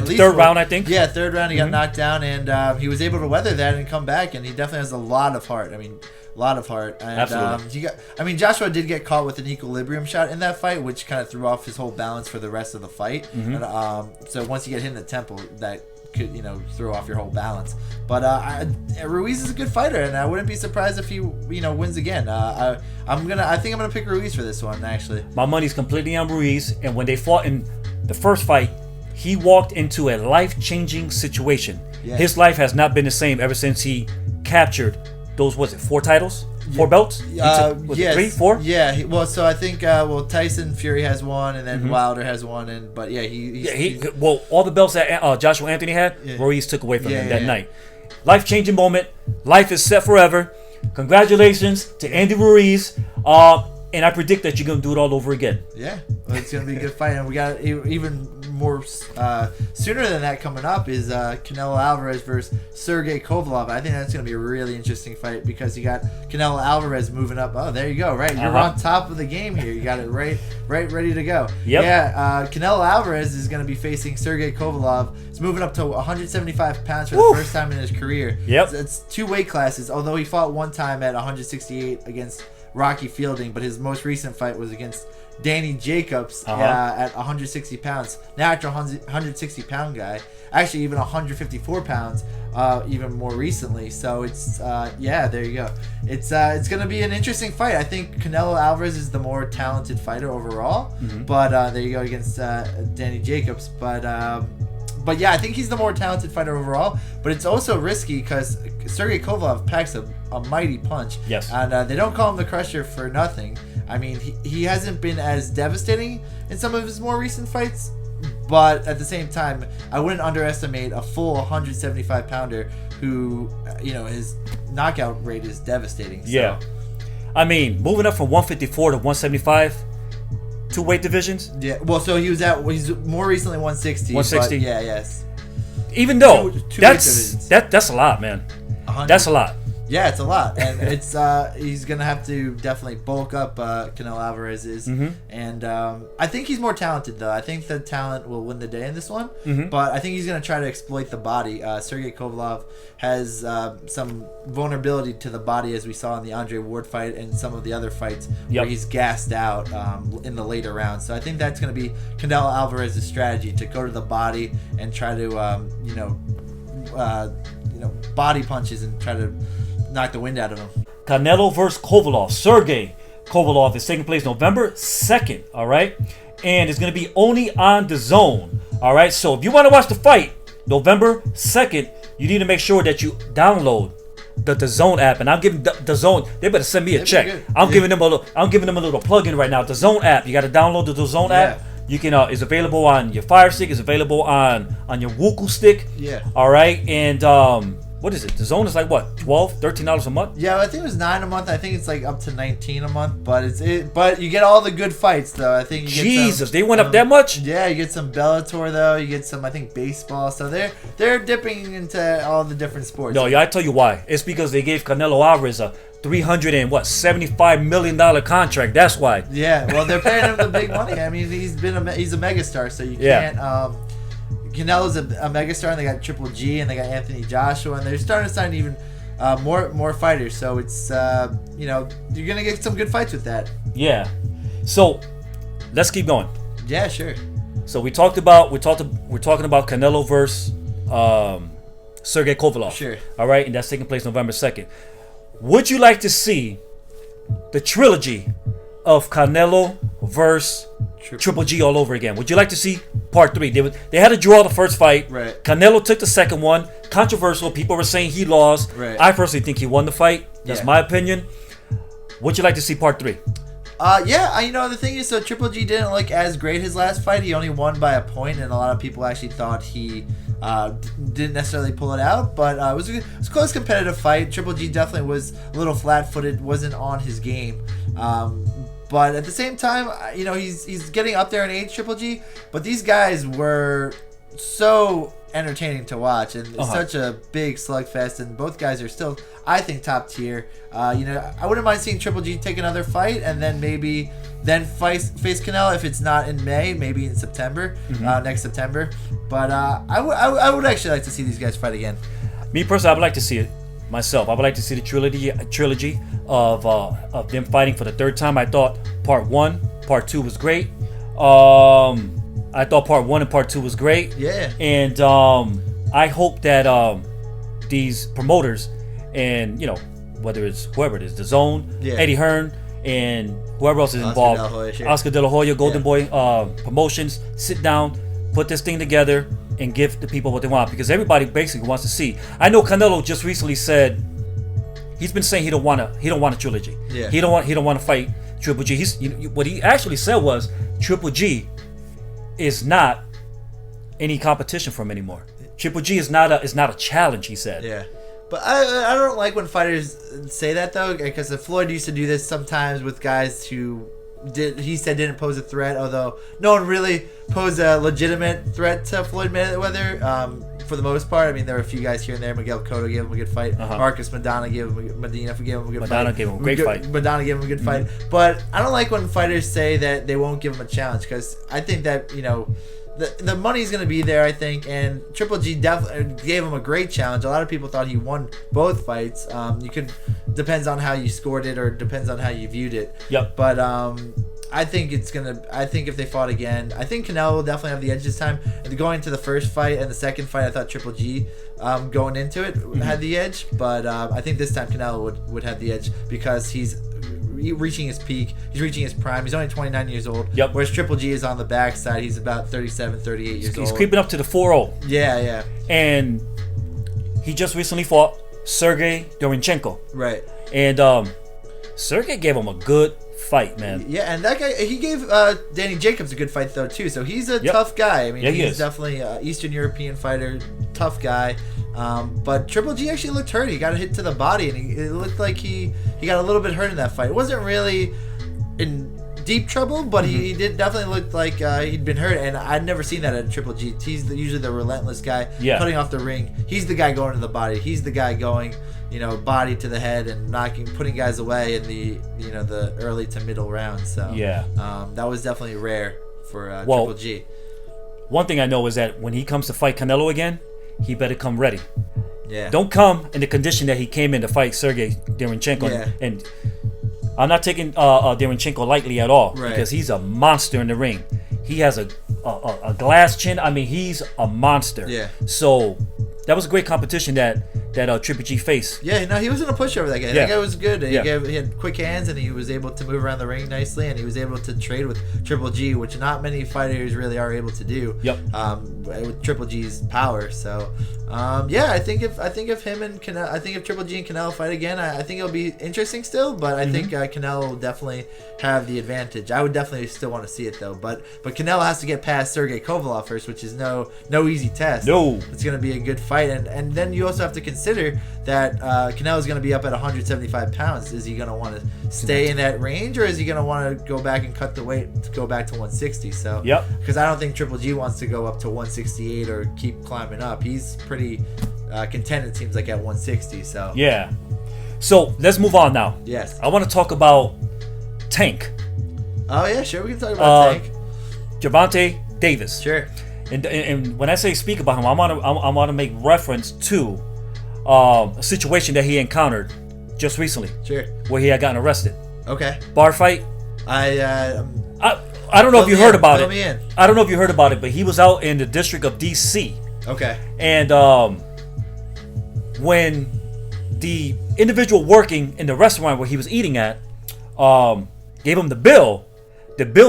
the third round, I think. Yeah, third round he got knocked down, and he was able to weather that and come back. And he definitely has a lot of heart. A lot of heart. And, Absolutely. Joshua did get caught with an equilibrium shot in that fight, which kind of threw off his whole balance for the rest of the fight. Mm-hmm. And, so once you get hit in the temple, that could throw off your whole balance. But Ruiz is a good fighter, and I wouldn't be surprised if he wins again. I think I'm gonna pick Ruiz for this one, actually. My money's completely on Ruiz, and when they fought in the first fight, he walked into a life-changing situation. Yeah. His life has not been the same ever since he captured those, 4 titles? 4 belts? Yes. 3, 4? Yeah. So I think Tyson Fury has one, and then Wilder has one, all the belts that Joshua Anthony had, Ruiz took away from him that yeah. night. Life-changing moment. Life is set forever. Congratulations to Andy Ruiz. And I predict that you're going to do it all over again. Yeah, well, it's going to be a good fight. And we got even more sooner than that coming up is Canelo Alvarez versus Sergey Kovalev. I think that's going to be a really interesting fight because you got Canelo Alvarez moving up. Oh, there you go. Right. You're on top of the game here. You got it right ready to go. Yep. Yeah, Canelo Alvarez is going to be facing Sergey Kovalev. He's moving up to 175 pounds for the first time in his career. Yep. It's 2 weight classes, although he fought one time at 168 against Rocky Fielding, but his most recent fight was against Danny Jacobs at 160 pounds. Natural 160 pound guy. Actually, even 154 pounds even more recently. So it's, there you go. It's going to be an interesting fight. I think Canelo Alvarez is the more talented fighter overall. But there you go against Danny Jacobs. But yeah, I think he's the more talented fighter overall. But it's also risky because Sergey Kovalev packs a mighty punch. Yes. And they don't call him the Crusher for nothing. I mean, he hasn't been as devastating in some of his more recent fights. But at the same time, I wouldn't underestimate a full 175 pounder who, his knockout rate is devastating. So. Yeah. I mean, moving up from 154 to 175, 2 weight divisions. Yeah. Well, so he's more recently 160. 160. Yeah. Yes. Even though Two that's a lot, man. 100. That's a lot. Yeah, it's a lot, and it's he's gonna have to definitely bulk up. Canelo Alvarez is, and I think he's more talented though. I think the talent will win the day in this one, but I think he's gonna try to exploit the body. Sergey Kovalev has some vulnerability to the body, as we saw in the Andre Ward fight and some of the other fights where he's gassed out in the later rounds. So I think that's gonna be Canelo Alvarez's strategy to go to the body and try to body punches and try to knock the wind out of him. Canelo versus Kovalev. Sergey Kovalev is taking place November 2nd, all right? And it's going to be only on DAZN, all right? So if you want to watch the fight, November 2nd, you need to make sure that you download the DAZN app. And I'm giving DAZN, they better send me a check. I'm giving them a little plug-in right now. DAZN app, you got to download the DAZN app. You can it's available on your Fire Stick, it's available on your Wuku stick. Yeah. All right? And what is it? DAZN is like what? $12, $13 a month? Yeah, I think it was $9 a month. I think it's like up to $19 a month. But but you get all the good fights though. I think you get Jesus, they went up that much? Yeah, you get some Bellator though. You get some, I think, baseball. So they're dipping into all the different sports. No, yeah, I tell you why. It's because they gave Canelo Alvarez a $375 million contract. That's why. Yeah, well, they're paying him the big money. I mean, he's a megastar, so you can't. Canelo's a megastar, and they got Triple G, and they got Anthony Joshua, and they're starting to sign even more fighters. So it's you're gonna get some good fights with that. Yeah. So let's keep going. Yeah, sure. So we're talking about Canelo versus Sergey Kovalev. Sure. All right, and that's taking place November 2nd. Would you like to see the trilogy of Canelo versus Triple G all over again? Would you like to see part 3? They had to draw the first fight. Right. Canelo took the second one. Controversial. People were saying he lost. Right. I personally think he won the fight. That's my opinion. Would you like to see part 3? The thing is, so Triple G didn't look as great his last fight. He only won by a point, and a lot of people actually thought he didn't necessarily pull it out. But it was a close, competitive fight. Triple G definitely was a little flat-footed, wasn't on his game. But at the same time, he's getting up there in age, Triple G. But these guys were, so entertaining to watch, and it's Uh-huh. such a big slugfest, and both guys are still, I think, top tier. I wouldn't mind seeing Triple G take another fight, and then maybe face Canelo if it's not in May, maybe in September, next September. But I would actually like to see these guys fight again. Me personally, I would like to see it myself. I would like to see the trilogy of them fighting for the third time. I thought part 1, part 2 was great. I thought part 1 and part 2 was great. Yeah. And I hope that these promoters and whether it's whoever it is, the Zone, Yeah. Eddie Hearn, and whoever else is Oscar involved, De La Hoya, sure. Oscar De La Hoya, Golden Yeah. Boy Promotions, sit down, put this thing together, and give the people what they want, because everybody basically wants to see. I know Canelo just recently said he's been saying he don't want a trilogy. Yeah. He don't want to fight Triple G. What he actually said was Triple G is not any competition for him anymore. Triple G is not a challenge, he said. Yeah. But I don't like when fighters say that, though, because Floyd used to do this sometimes with guys who didn't pose a threat, although no one really posed a legitimate threat to Floyd Mayweather. For the most part, I mean, there were a few guys here and there. Miguel Cotto gave him a good fight. Marcus Madonna gave him a good fight. Gave him a great fight. Madonna gave him a good fight. But I don't like when fighters say that they won't give him a challenge, because I think that, the money's going to be there, I think, and Triple G definitely gave him a great challenge. A lot of people thought he won both fights. Depends on how you scored it, or depends on how you viewed it. Yep. But I think if they fought again, I think Canelo will definitely have the edge this time. And going into the first fight and the second fight, I thought Triple G going into it had the edge, but I think this time Canelo would have the edge, because he's reaching his peak. He's reaching his prime. He's only 29 years old. Yep. Whereas Triple G is on the backside. He's about 37, 38 years old. He's creeping up to the 4-0. Yeah. And he just recently fought Sergey Dorenchenko. Right. And Sergey gave him a good fight, man. Yeah, and that guy, he gave Danny Jacobs a good fight, though, too. So he's a Yep. tough guy. I mean, Yeah, he he's is. definitely an Eastern European fighter, tough guy. But Triple G actually looked hurt. He got a hit to the body, and it looked like he got a little bit hurt in that fight. It wasn't really in deep trouble, but he did definitely look like he'd been hurt, and I'd never seen that at Triple G. He's usually the relentless guy, cutting off the ring. He's the guy going to the body. He's the guy going, body to the head and putting guys away in the early to middle rounds. So that was definitely rare for Triple G. One thing I know is that when he comes to fight Canelo again, he better come ready. Yeah. Don't come in the condition that he came in to fight Sergey Dorenchenko. Yeah. And I'm not taking Dorenchenko lightly at all, Right. because he's a monster in the ring. He has a glass chin. I mean, he's a monster. Yeah. So that was a great competition that Triple G faced. Yeah, no, he wasn't a pushover, that guy. Yeah. That guy was good. He Yeah. had quick hands, and he was able to move around the ring nicely, and he was able to trade with Triple G, which not many fighters really are able to do. Yep. With Triple G's power. So, I think if Triple G and Canelo fight again, I think it'll be interesting still. But I think Canelo will definitely have the advantage. I would definitely still want to see it, though. But Canelo has to get past Sergey Kovalev first, which is no easy test. No. It's going to be a good fight, and then you also have to consider that Canelo's going to be up at 175 pounds. Is he going to want to stay in that range, or is he going to want to go back and cut the weight to go back to 160? So, because I don't think Triple G wants to go up to 168 or keep climbing up. He's pretty content, it seems like, at 160. So Yeah. So let's move on now. Yes. I want to talk about Tank. Oh yeah, sure. We can talk about Tank. Gervonta Davis. Sure. And when I say speak about him, I want to make reference to a situation that he encountered just recently, Sure. where he had gotten arrested. Okay. Bar fight. I don't know if you heard about Fill me it. in. I don't know if you heard about it, but he was out in the District of DC, Okay. and when the individual working in the restaurant where he was eating at gave him the bill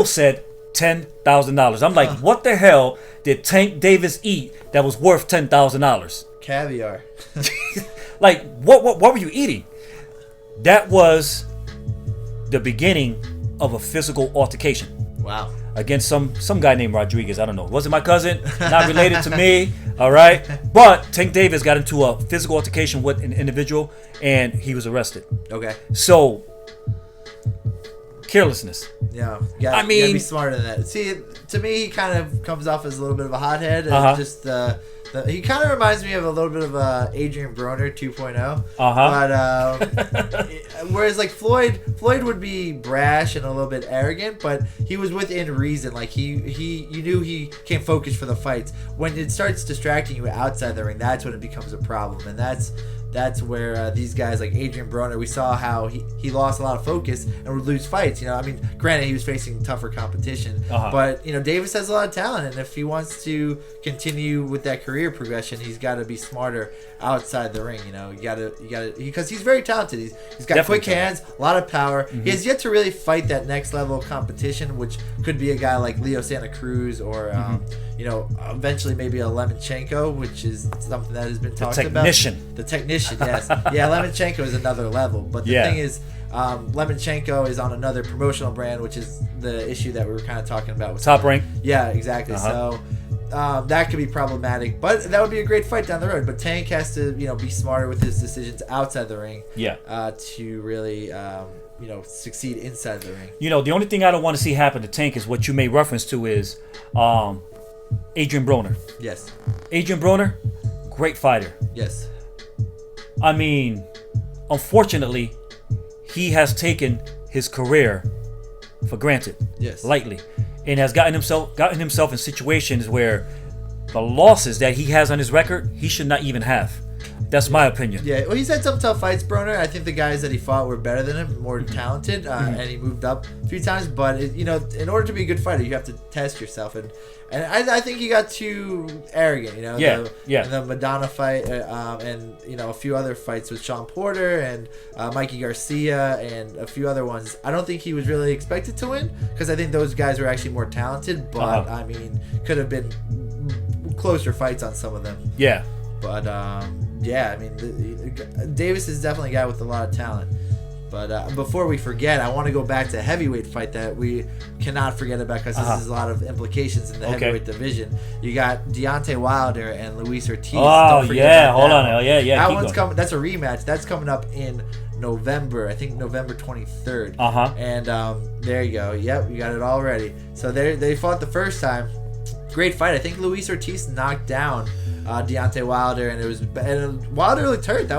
said $10,000. I'm like, what the hell did Tank Davis eat that was worth $10,000? Caviar. Like, what were you eating? That was the beginning of a physical altercation Wow. against some guy named Rodriguez. I don't know. Wasn't my cousin, not related to me, all right? But Tank Davis got into a physical altercation with an individual, and he was arrested. Okay. So carelessness. Yeah, I you mean- gotta be smarter than that. See, to me, he kind of comes off as a little bit of a hothead. Uh-huh. Just he kind of reminds me of a little bit of Adrian Broner 2.0. But whereas like Floyd would be brash and a little bit arrogant, but he was within reason. Like you knew he came focused for the fights. When it starts distracting you outside the ring, that's when it becomes a problem, and that's where these guys like Adrian Broner, we saw how he lost a lot of focus and would lose fights. I mean, granted, he was facing tougher competition, but Davis has a lot of talent, and if he wants to continue with that career progression, he's got to be smarter outside the ring. You got to because he's very talented. He's got Definitely quick hands, a lot of power. He has yet to really fight that next level of competition, which could be a guy like Leo Santa Cruz or eventually maybe a Lemonchenko, which is something that has been talked about. The technician, yes. Yeah, Lemonchenko is another level. But the thing is, Lemonchenko is on another promotional brand, which is the issue that we were kind of talking about with Top Rank. Yeah, exactly. So that could be problematic, but that would be a great fight down the road. But Tank has to, be smarter with his decisions outside the ring. Yeah. To really, succeed inside the ring. The only thing I don't want to see happen to Tank is what you made reference to is Adrian Broner. Yes. Adrian Broner, great fighter. Yes. I mean, unfortunately, he has taken his career for granted. Yes. Lightly. And has gotten himself in situations where the losses that he has on his record, he should not even have. That's my opinion. Yeah, well, he's had some tough fights, Broner. I think the guys that he fought were better than him, more talented, and he moved up a few times. But in order to be a good fighter, you have to test yourself, and I think he got too arrogant. In the Madonna fight, and a few other fights with Sean Porter and Mikey Garcia and a few other ones. I don't think he was really expected to win because I think those guys were actually more talented. But I mean, could have been closer fights on some of them. Yeah. But I mean, Davis is definitely a guy with a lot of talent. But before we forget, I want to go back to a heavyweight fight that we cannot forget about because this has a lot of implications in the heavyweight division. You got Deontay Wilder and Luis Ortiz. Oh yeah, hold on. Oh yeah. That one's coming. That's a rematch. That's coming up in November. I think November 23rd. And there you go. Yep, you got it all ready. So they fought the first time. Great fight. I think Luis Ortiz knocked down Deontay Wilder, and Wilder looked hurt.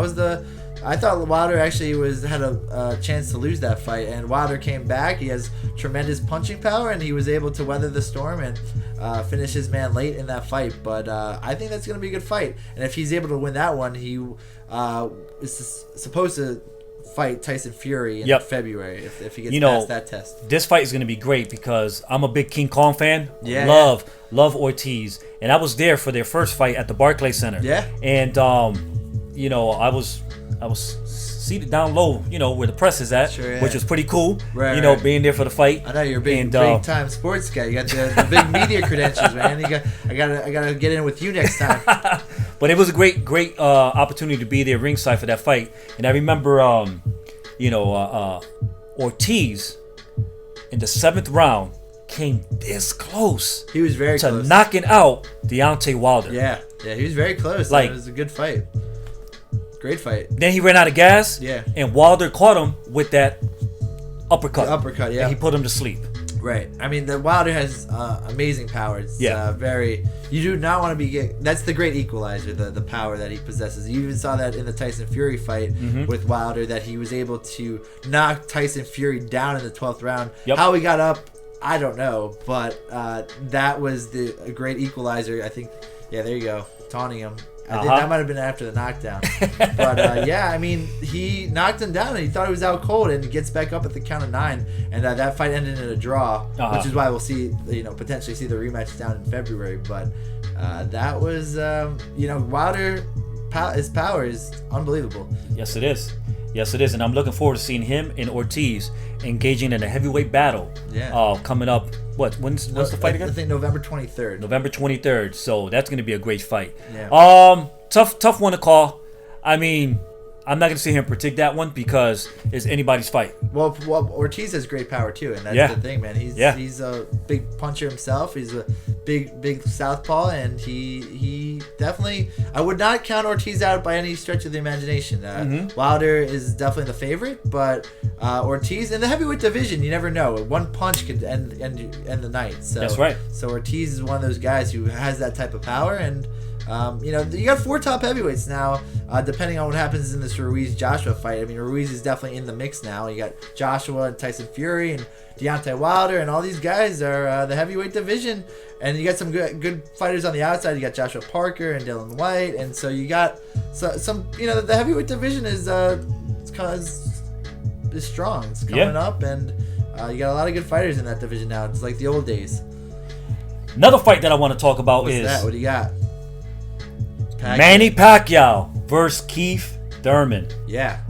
I thought Wilder actually had a chance to lose that fight, and Wilder came back. He has tremendous punching power, and he was able to weather the storm and finish his man late in that fight. But I think that's going to be a good fight, and if he's able to win that one, he is supposed to fight Tyson Fury in February if he gets past that test. This fight is going to be great because I'm a big King Kong fan. Love Ortiz, and I was there for their first fight at the Barclays Center. Yeah. And I was seated down low, where the press is at, which was pretty cool. Right, being there for the fight. I know you're a big time sports guy. You got the big media credentials, man. I gotta get in with you next time. But it was a great opportunity to be there ringside for that fight. And I remember, Ortiz in the 7th round came this close. He was very close to knocking out Deontay Wilder. Yeah, he was very close. It was a good fight. Great fight. Then he ran out of gas. Yeah. And Wilder caught him with that uppercut. Yeah. And he put him to sleep. Right. I mean, the Wilder has amazing power. It's you do not want to be. That's the great equalizer. The power that he possesses. You even saw that in the Tyson Fury fight with Wilder, that he was able to knock Tyson Fury down in the 12th round. Yep. How he got up, I don't know, but that was a great equalizer. I think. Yeah, there you go, taunting him. I think that might have been after the knockdown. But I mean, he knocked him down and he thought he was out cold, and he gets back up at the count of 9, and that fight ended in a draw, which is why we'll see, potentially see the rematch down in February. But that was, Wilder, his power is unbelievable. Yes, it is. And I'm looking forward to seeing him and Ortiz engaging in a heavyweight battle. Yeah. Coming up. When's the fight again? I think November 23rd. November 23rd. So that's going to be a great fight. Yeah. Tough one to call. I mean, I'm not going to sit here and predict that one because it's anybody's fight. Well, Ortiz has great power too, and that's the thing, man. He's a big puncher himself. He's a big southpaw, and he definitely. I would not count Ortiz out by any stretch of the imagination. Wilder is definitely the favorite, but Ortiz in the heavyweight division, you never know. One punch could end the night. So that's right. So Ortiz is one of those guys who has that type of power, and you got 4 top heavyweights now. Depending on what happens in this Ruiz-Joshua fight, I mean, Ruiz is definitely in the mix now. You got Joshua and Tyson Fury and Deontay Wilder, and all these guys are the heavyweight division. And you got some good fighters on the outside. You got Joshua Parker and Dylan White, and so you got some. The heavyweight division is strong. It's coming up, and you got a lot of good fighters in that division now. It's like the old days. Another fight that I want to talk about What's that? What do you got? Manny Pacquiao versus Keith Thurman. Yeah.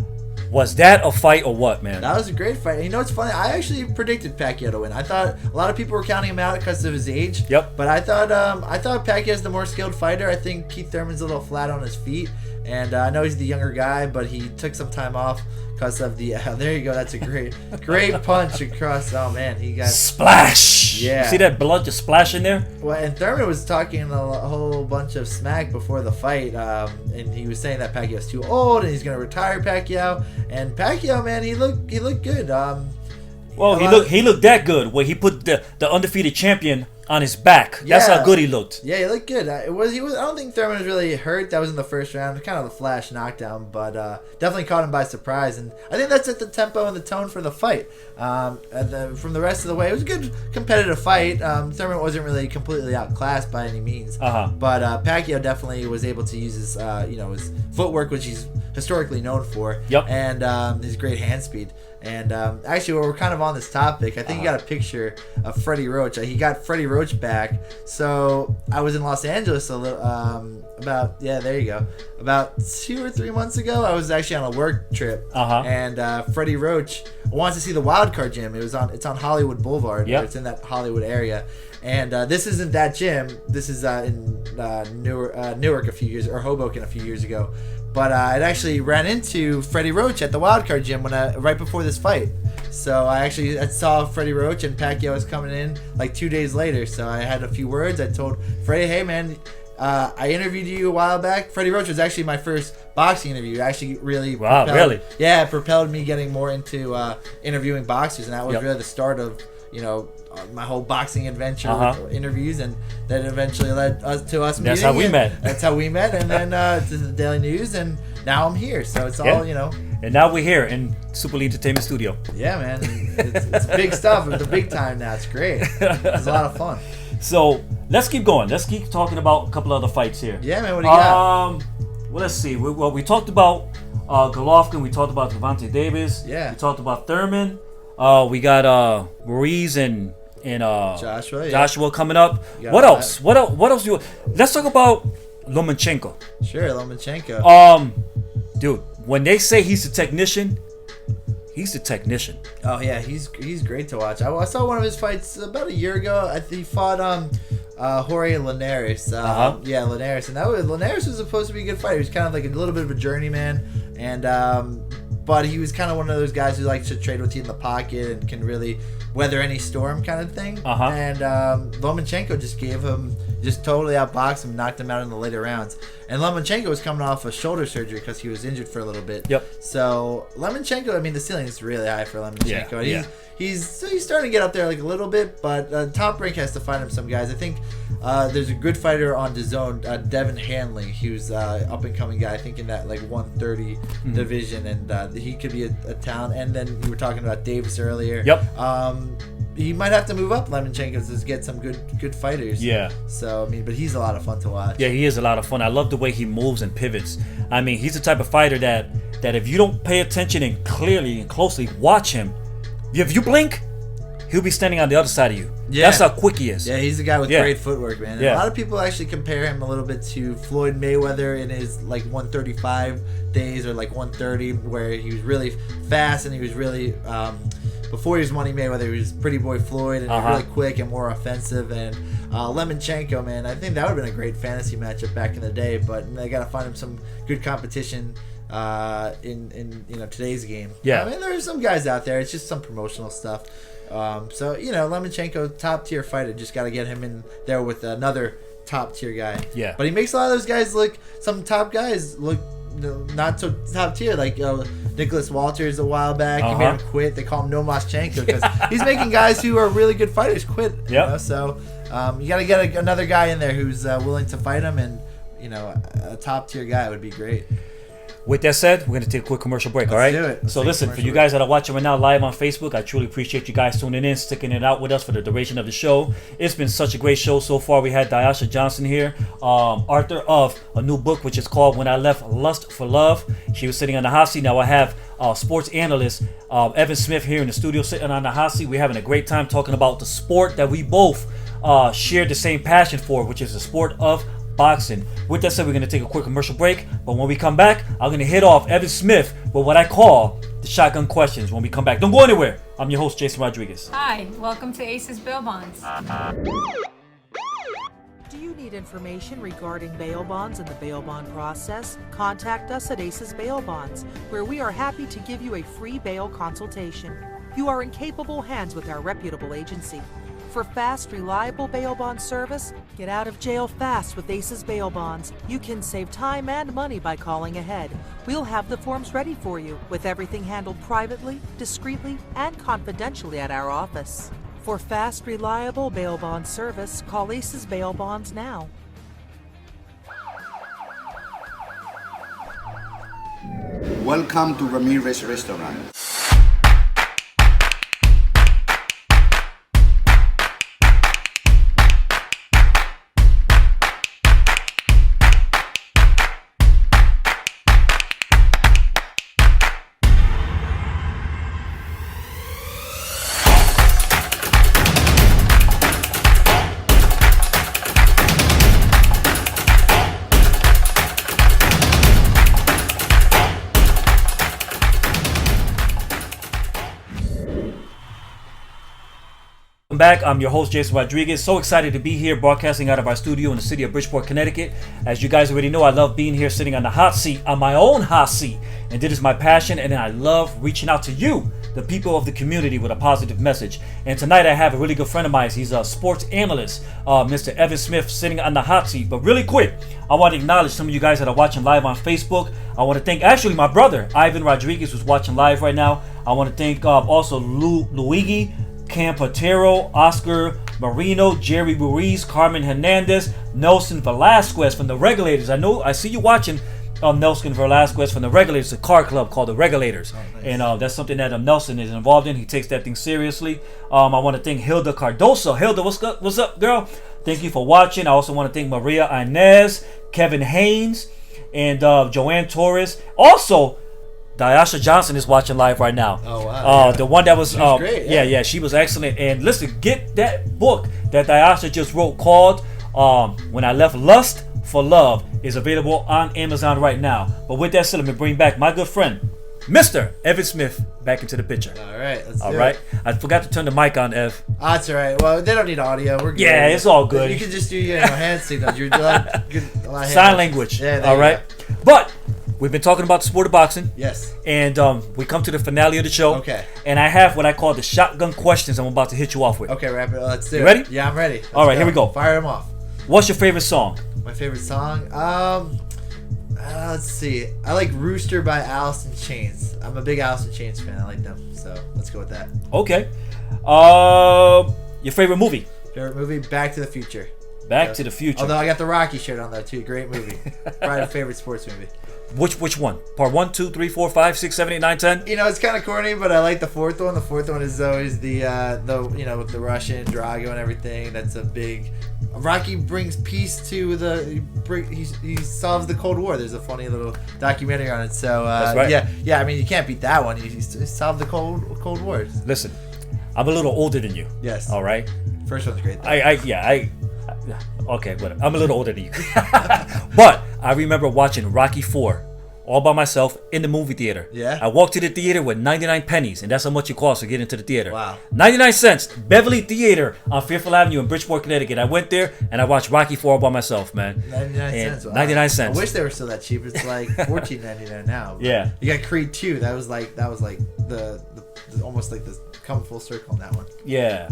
Was that a fight or what, man? That was a great fight. You know what's funny? I actually predicted Pacquiao to win. I thought a lot of people were counting him out because of his age. Yep. But I thought Pacquiao's the more skilled fighter. I think Keith Thurman's a little flat on his feet. And I know he's the younger guy, but he took some time off because of the. There you go. That's a great punch across. Oh man, he got splash. Yeah. You see that blood just splashing there? Well, and Thurman was talking a whole bunch of smack before the fight, and he was saying that Pacquiao's too old and he's gonna retire Pacquiao. And Pacquiao, man, he looked good. Well, he looked that good where he put the undefeated champion on his back. That's how good he looked. Yeah, he looked good. I don't think Thurman was really hurt. That was in the first round, kind of a flash knockdown, but definitely caught him by surprise. And I think that's at the tempo and the tone for the fight. From the rest of the way, it was a good competitive fight. Thurman wasn't really completely outclassed by any means. But Pacquiao definitely was able to use his his footwork, which he's historically known for. Yep. And his great hand speed. And actually, while we're kind of on this topic, I think you got a picture of Freddie Roach. He got Freddie Roach back. So I was in Los Angeles about 2 or 3 months ago. I was actually on a work trip, and Freddie Roach wants to see the Wild Card gym. It's on Hollywood Boulevard. Yep. It's in that Hollywood area. And this isn't that gym. This is in Newark Hoboken a few years ago. But I actually ran into Freddie Roach at the Wildcard Gym right before this fight. So I saw Freddie Roach, and Pacquiao was coming in like 2 days later. So I had a few words. I told Freddie, hey man, I interviewed you a while back. Freddie Roach was actually my first boxing interview. It actually really it propelled me getting more into interviewing boxers, and that was really the start of my whole boxing adventure with interviews, and that eventually led to us meeting. That's how we met. That's how we met, and then to the Daily News, and now I'm here. So it's all, And now we're here in Super League Entertainment Studio. Yeah, man. It's big stuff. It's the big time now. It's great. It's a lot of fun. So let's keep going. Let's keep talking about a couple other fights here. Yeah, man. What do you got? Well, let's see. We talked about Golovkin. We talked about Gervonta Davis. Yeah. We talked about Thurman. We got Ruiz and Joshua coming up. What else? What else? Let's talk about Lomachenko. Sure, Lomachenko. Dude, when they say he's a technician, he's a technician. Oh yeah, he's great to watch. I saw one of his fights about a year ago. I think he fought Jorge Linares. Yeah, Linares, and Linares was supposed to be a good fighter. He was kind of like a little bit of a journeyman, and but he was kind of one of those guys who likes to trade with you in the pocket and can really weather any storm kind of thing. And Lomachenko just gave him, just totally outboxed him, knocked him out in the later rounds. And Lomachenko was coming off a shoulder surgery because he was injured for a little bit. Yep. So Lomachenko, I mean, the ceiling is really high for Lomachenko. Yeah. He's starting to get up there like a little bit, but Top Rank has to find him some guys. I think there's a good fighter on DAZN, Devin Hanley, who's up and coming guy. I think in that like 130 division, and he could be a talent. And then we were talking about Davis earlier. Yep. He might have to move up Lomachenko to get some good fighters. Yeah. So I mean, but he's a lot of fun to watch. Yeah, he is a lot of fun. I love the way he moves and pivots. I mean, he's the type of fighter that if you don't pay attention and clearly and closely watch him, if you blink, he'll be standing on the other side of you. Yeah. That's how quick he is. Yeah, he's a guy with great footwork, man. And Yeah. a lot of people actually compare him a little bit to Floyd Mayweather in his like 135 days or like 130, where he was really fast and he was really before he was Money Mayweather, he was Pretty Boy Floyd, and really quick and more offensive. And Lomachenko, man, I think that would have been a great fantasy matchup back in the day, but they got to find him some good competition in today's game. Yeah. I mean, there's some guys out there. It's just some promotional stuff. So Lomachenko, top tier fighter. Just got to get him in there with another top tier guy. Yeah. But he makes a lot of those guys look. Some top guys look not so top tier. Like Nicholas Walters a while back. He made him quit. They call him Nomaschenko because he's making guys who are really good fighters quit. Yeah. So you got to get another guy in there who's willing to fight him, and a top tier guy would be great. With that said, we're going to take a quick commercial break, all right? do it. Let's So take a listen, for commercial you guys that are watching right now live on Facebook, I truly appreciate you guys tuning in, sticking it out with us for the duration of the show. It's been such a great show so far. We had Diasha Johnson here, author of a new book, which is called When I Left Lust for Love. She was sitting on the hot seat. Now I have sports analyst Evan Smith here in the studio sitting on the hot seat. We're having a great time talking about the sport that we both share the same passion for, which is the sport of boxing. With that said, we're going to take a quick commercial break, but when we come back, I'm going to hit off Evan Smith with what I call the shotgun questions when we come back. Don't go anywhere. I'm your host, Jason Rodriguez. Hi, welcome to Aces Bail Bonds. Do you need information regarding bail bonds and the bail bond process? Contact us at Aces Bail Bonds, where we are happy to give you a free bail consultation. You are in capable hands with our reputable agency. For fast, reliable bail bond service, get out of jail fast with Aces Bail Bonds. You can save time and money by calling ahead. We'll have the forms ready for you, with everything handled privately, discreetly, and confidentially at our office. For fast, reliable bail bond service, call Aces Bail Bonds now. Welcome to Ramirez Restaurant. Back. I'm your host, Jason Rodriguez. So excited to be here broadcasting out of our studio in the city of Bridgeport, Connecticut. As you guys already know, I love being here sitting on the hot seat, on my own hot seat. And this is my passion, and I love reaching out to you, the people of the community, with a positive message. And tonight I have a really good friend of mine. He's a sports analyst, Mr. Evan Smith, sitting on the hot seat. But really quick, I want to acknowledge some of you guys that are watching live on Facebook. I want to thank actually my brother, Ivan Rodriguez, who's watching live right now. I want to thank also Luigi Campatero, Oscar Marino, Jerry Ruiz, Carmen Hernandez, Nelson Velasquez from the Regulators. I see you watching Nelson Velasquez from the Regulators, a car club called the Regulators. Oh, nice. And that's something that Nelson is involved in. He takes that thing seriously. I want to thank Hilda Cardoso. Hilda, what's up, girl? Thank you for watching. I also want to thank Maria Inez, Kevin Haynes, and Joanne Torres. Also, Diasha Johnson is watching live right now. Oh wow! The one that was, great. Yeah, she was excellent. And listen, get that book that Diasha just wrote called "When I Left Lust for Love" is available on Amazon right now. But with that said, let me bring back my good friend, Mr. Evan Smith, back into the picture. All right, let's do all right. it. I forgot to turn the mic on, Ev. That's all right. Well, they don't need audio. We're good. Yeah, it's all good. You can just do hand signals. You're a lot of sign language. Yeah, all right. Go. But we've been talking about the sport of boxing. Yes. And we come to the finale of the show. Okay. And I have what I call the shotgun questions I'm about to hit you off with. Okay, wrap it. Let's do it. You ready? Yeah, I'm ready. All right, here we go. Fire them off. What's your favorite song? My favorite song? Let's see. I like Rooster by Alice in Chains. I'm a big Alice in Chains fan. I like them. So let's go with that. Okay. Your favorite movie? Favorite movie? Back to the Future. Back to the Future. Although I got the Rocky shirt on though too. Great movie. Probably a favorite sports movie. Which one? Part 1, 2, 3, 4, 5, 6, 7, 8, 9, 10? You know, it's kind of corny, but I like the fourth one. The fourth one is always the with the Russian Drago and everything. That's a big. Rocky brings peace to he solves the Cold War. There's a funny little documentary on it. So that's right. Yeah. I mean, you can't beat that one. He solved the Cold War. Listen, I'm a little older than you. Yes. All right. First one's great. Though. Okay, whatever. I'm a little older than you. But I remember watching Rocky 4 all by myself in the movie theater. Yeah? I walked to the theater with 99 pennies, and that's how much it costs to get into the theater. Wow. 99 cents. Beverly Theater on Fairfield Avenue in Bridgeport, Connecticut. I went there and I watched Rocky 4 all by myself, man. 99 And cents. Wow. 99 cents. I wish they were still that cheap. It's like $14.99 now. But Yeah. You got Creed 2. That was like the almost like the come full circle on that one. Yeah.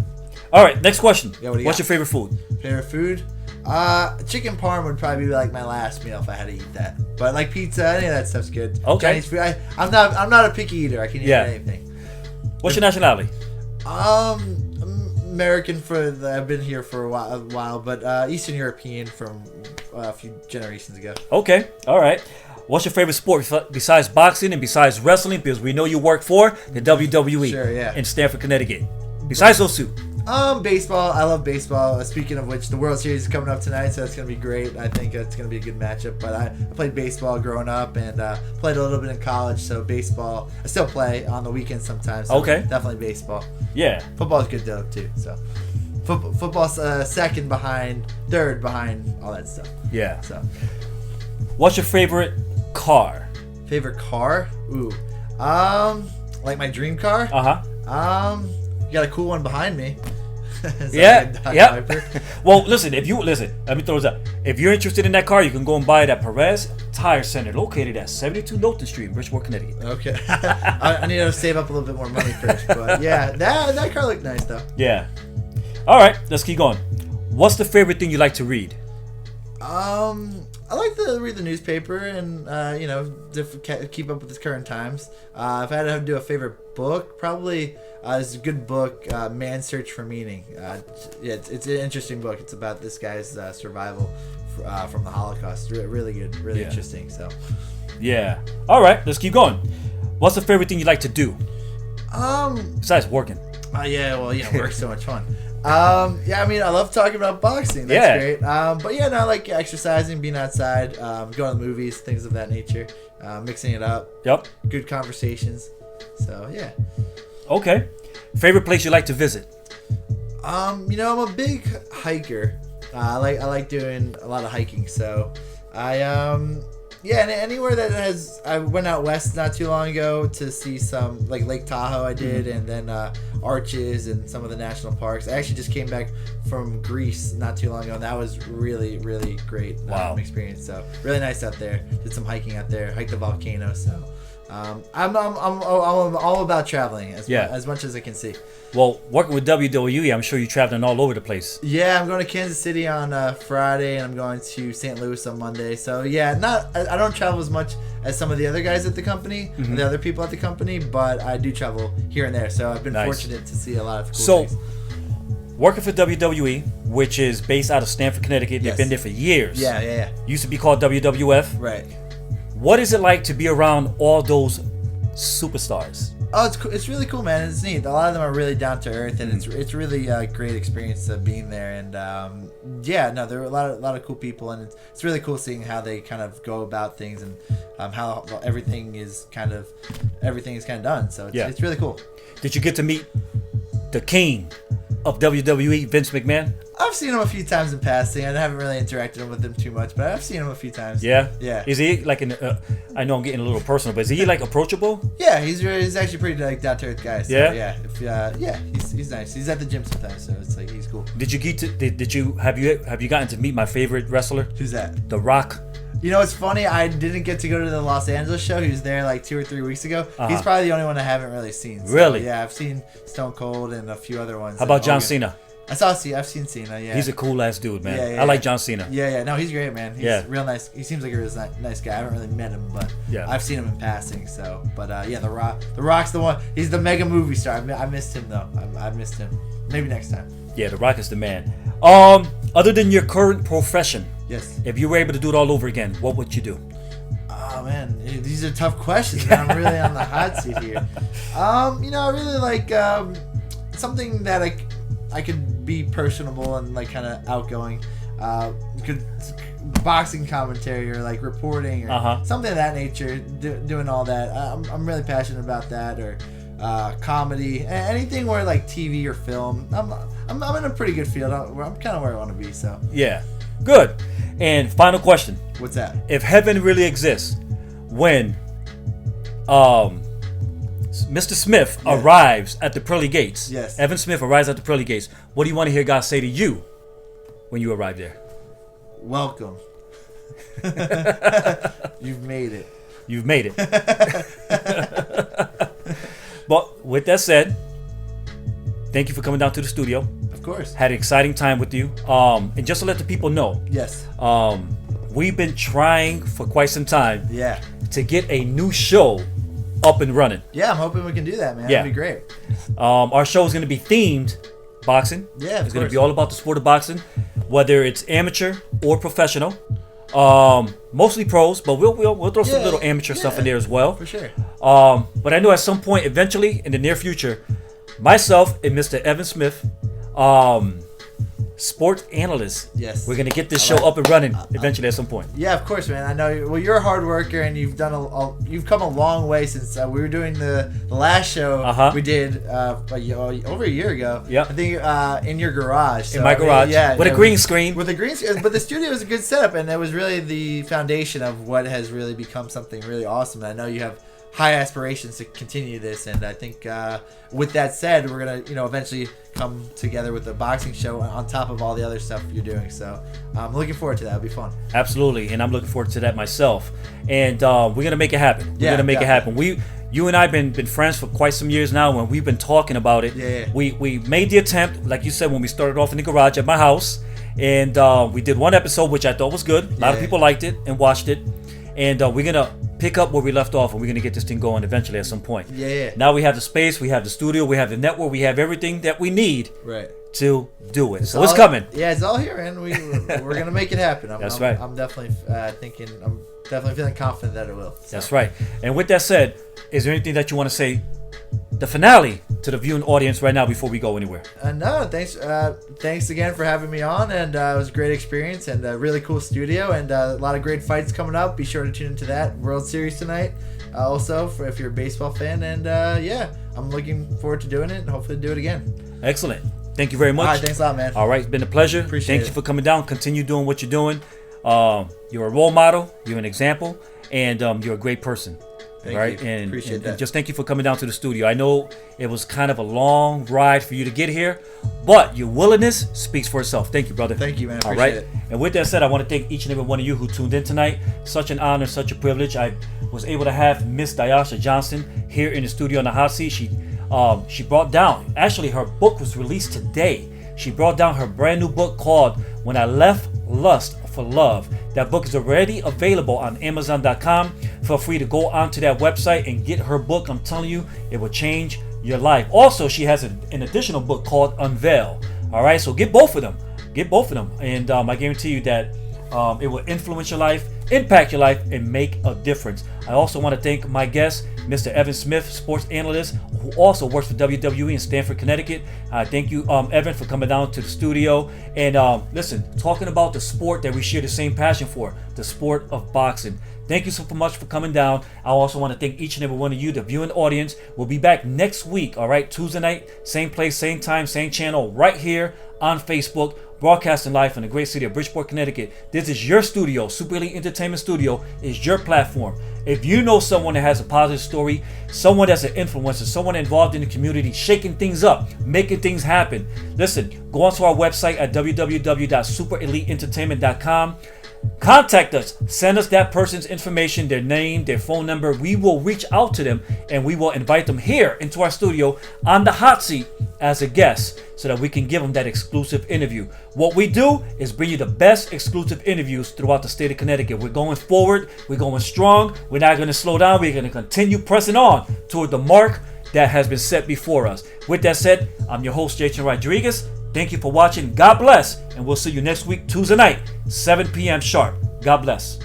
All right, next question. Yeah, what do you What's got? your favorite food? Favorite food? Chicken parm would probably be like my last meal if I had to eat that. But like pizza, any of that stuff's good. Okay. Chinese food. I'm not a picky eater. I can eat anything. What's your nationality? American I've been here for a while, but Eastern European from a few generations ago. Okay. All right. What's your favorite sport besides boxing and besides wrestling? Because we know you work for the WWE Sure, yeah. in Stamford, Connecticut. Besides those two. Baseball. I love baseball. Speaking of which, the World Series is coming up tonight, so that's going to be great. I think it's going to be a good matchup. But I played baseball growing up and played a little bit in college, so baseball. I still play on the weekends sometimes. So Okay. Definitely baseball. Yeah. Football's good though too. So football's third behind all that stuff. Yeah. So What's your favorite car? favorite car? Ooh, like my dream car. You got a cool one behind me. It's Yeah. like a Dodge Yeah. Viper. Well, listen. Let me throw this out. If you're interested in that car, you can go and buy it at Perez Tire Center, located at 72 Knowlton Street in Bridgeport, Connecticut. Okay. I need to save up a little bit more money first, but yeah, that car looked nice though. Yeah. All right. Let's keep going. What's the favorite thing you like to read? I like to read the newspaper and keep up with the current times. If I had to do a favorite book, probably it's a good book, Man's Search for Meaning. It's an interesting book. It's about this guy's survival from the Holocaust. Really good, really interesting. So, Yeah. All right. Let's keep going. What's the favorite thing you like to do besides working? Work's so much fun. I love talking about boxing. That's great. I like exercising, being outside, going to the movies, things of that nature, mixing it up. Yep. Good conversations. So, yeah. Okay. Favorite place you like to visit? I'm a big hiker. I like doing a lot of hiking. So, anywhere that has. I went out west not too long ago to see some like Lake Tahoe. I did, and then Arches and some of the national parks. I actually just came back from Greece not too long ago, and that was really, really great experience. So really nice out there. Did some hiking out there. Hiked the volcano. So. I'm all about traveling as much as I can see. Well, working with WWE, I'm sure you're traveling all over the place. Yeah, I'm going to Kansas City on Friday, and I'm going to St. Louis on Monday. So yeah, I don't travel as much as some of the other guys at the company, and the other people at the company, but I do travel here and there. So I've been fortunate to see a lot of cool things. Working for WWE, which is based out of Stamford, Connecticut, they've been there for years. Yeah. Used to be called WWF. Right. What is it like to be around all those superstars? Oh, it's cool. It's really cool, man. It's neat. A lot of them are really down to earth, and it's really a great experience being there. And there are a lot of cool people, and it's really cool seeing how they kind of go about things and how everything is kind of done. So it's really cool. Did you get to meet the king of WWE, Vince McMahon? I've seen him a few times in passing. I haven't really interacted with him too much, but I've seen him a few times. Yeah? Yeah. Is he like I know I'm getting a little personal, but is he like approachable? Yeah, he's actually pretty like down to earth guy. So, yeah. He's nice. He's at the gym sometimes, so it's like he's cool. Have you gotten to meet my favorite wrestler? Who's that? The Rock. You know, it's funny. I didn't get to go to the Los Angeles show. He was there like 2 or 3 weeks ago. He's probably the only one I haven't really seen. So, really? Yeah, I've seen Stone Cold and a few other ones. How about John Cena? I've seen Cena. Yeah, he's a cool ass dude, man. Yeah, I like John Cena. Yeah. No, he's great, man. He's real nice. He seems like a real nice guy. I haven't really met him, but I've seen him in passing. So, but The Rock. The Rock's the one. He's the mega movie star. I missed him though. I missed him. Maybe next time. Yeah, The Rock is the man. Other than your current profession, yes. If you were able to do it all over again, what would you do? Oh man, these are tough questions. Man. I'm really on the hot seat here. I really like something that I could be personable and like kind of outgoing. Boxing commentary or like reporting or something of that nature. Doing all that, I'm really passionate about that. Or comedy, anything where like TV or film. I'm in a pretty good field. I'm kind of where I want to be. So yeah, good. And final question: what's that? If heaven really exists, when Mr. Smith arrives at the pearly gates. Yes. Evan Smith arrives at the pearly gates. What do you want to hear God say to you when you arrive there? Welcome. You've made it. You've made it. But with that said, thank you for coming down to the studio. Of course. Had an exciting time with you. And just to let the people know, Yes. we've been trying for quite some time Yeah. to get a new show up and running. Yeah, I'm hoping we can do that, man. Yeah. That'd be great. Our show is going to be themed boxing. Yeah, of It's going to course. be all about the sport of boxing, whether it's amateur or professional. Mostly pros, but we'll throw some Yeah, little amateur stuff in there as well. For sure. But I know at some point, eventually, in the near future, myself and Mr. Evan Smith, sports analyst, Yes. we're gonna get this I show like- up and running eventually at some point. Yeah, of course, man. I know. Well, you're a hard worker, and you've done you've come a long way since we were doing the last show we did over a year ago. Yep. I think in your garage. So, In my garage, with a green screen. With a green screen, but the studio was a good setup, and it was really the foundation of what has really become something really awesome. And I know you have high aspirations to continue this, and I think with that said, we're gonna eventually come together with a boxing show on top of all the other stuff you're doing. So I'm looking forward to that. It'll be fun. Absolutely, and I'm looking forward to that myself. And we're gonna make it happen. We're Yeah, gonna make definitely. it happen. You and I been friends for quite some years now, and we've been talking about it. Yeah. We made the attempt, like you said, when we started off in the garage at my house, and we did one episode which I thought was good. A lot of Yeah. people liked it and watched it, and we're gonna pick up where we left off, and we're gonna get this thing going eventually at some point. Yeah. Now we have the space, we have the studio, we have the network, we have everything that we need Right. to do it. So it's coming. Yeah, it's all here, and we're gonna make it happen. That's right. I'm definitely thinking. I'm definitely feeling confident that it will. So. That's right. And with that said, is there anything that you want to say, the finale, to the viewing audience right now before we go anywhere? No, thanks. Thanks again for having me on, and it was a great experience and a really cool studio, and a lot of great fights coming up. Be sure to tune into that World Series tonight. Also, if you're a baseball fan, and yeah, I'm looking forward to doing it, and hopefully do it again. Excellent. Thank you very much. All right, thanks a lot, man. All right, it's been a pleasure. Appreciate Thank it. you for coming down. Continue doing what you're doing. You're a role model. You're an example, and you're a great person. Thank right? you. And, Appreciate and that. just thank you for coming down to the studio. I know it was kind of a long ride for you to get here, but your willingness speaks for itself. Thank you, brother. Thank you, man. All Appreciate right. it. And with that said, I want to thank each and every one of you who tuned in tonight. Such an honor, such a privilege. I was able to have Miss Diasha Johnson here in the studio on the hot seat. She brought down, actually her book was released today. She brought down her brand new book called When I Left Lust for Love. That book is already available on Amazon.com. Feel free to go onto that website and get her book. I'm telling you, it will change your life. Also, she has an additional book called Unveil. All right, so get both of them. Get both of them. And I guarantee you that it will influence your life, impact your life, and make a difference. I also want to thank my guest, Mr. Evan Smith, sports analyst, who also works for WWE in Stamford, Connecticut. Thank you, Evan, for coming down to the studio. And listen, talking about the sport that we share the same passion for, the sport of boxing. Thank you so much for coming down. I also want to thank each and every one of you, the viewing audience. We'll be back next week, all right? Tuesday night, same place, same time, same channel, right here on Facebook, broadcasting live from the great city of Bridgeport, Connecticut. This is your studio. Super Elite Entertainment Studio is your platform. If you know someone that has a positive story, someone that's an influencer, someone involved in the community, shaking things up, making things happen, listen, go onto our website at www.supereliteentertainment.com. Contact us. Send us that person's information, their name, their phone number. We will reach out to them and we will invite them here into our studio on the hot seat as a guest so that we can give them that exclusive interview. What we do is bring you the best exclusive interviews throughout the state of Connecticut. We're going forward. We're going strong. We're not going to slow down. We're going to continue pressing on toward the mark that has been set before us. With that said, I'm your host, Jason Rodriguez. Thank you for watching. God bless. And we'll see you next week, Tuesday night, 7 p.m. sharp. God bless.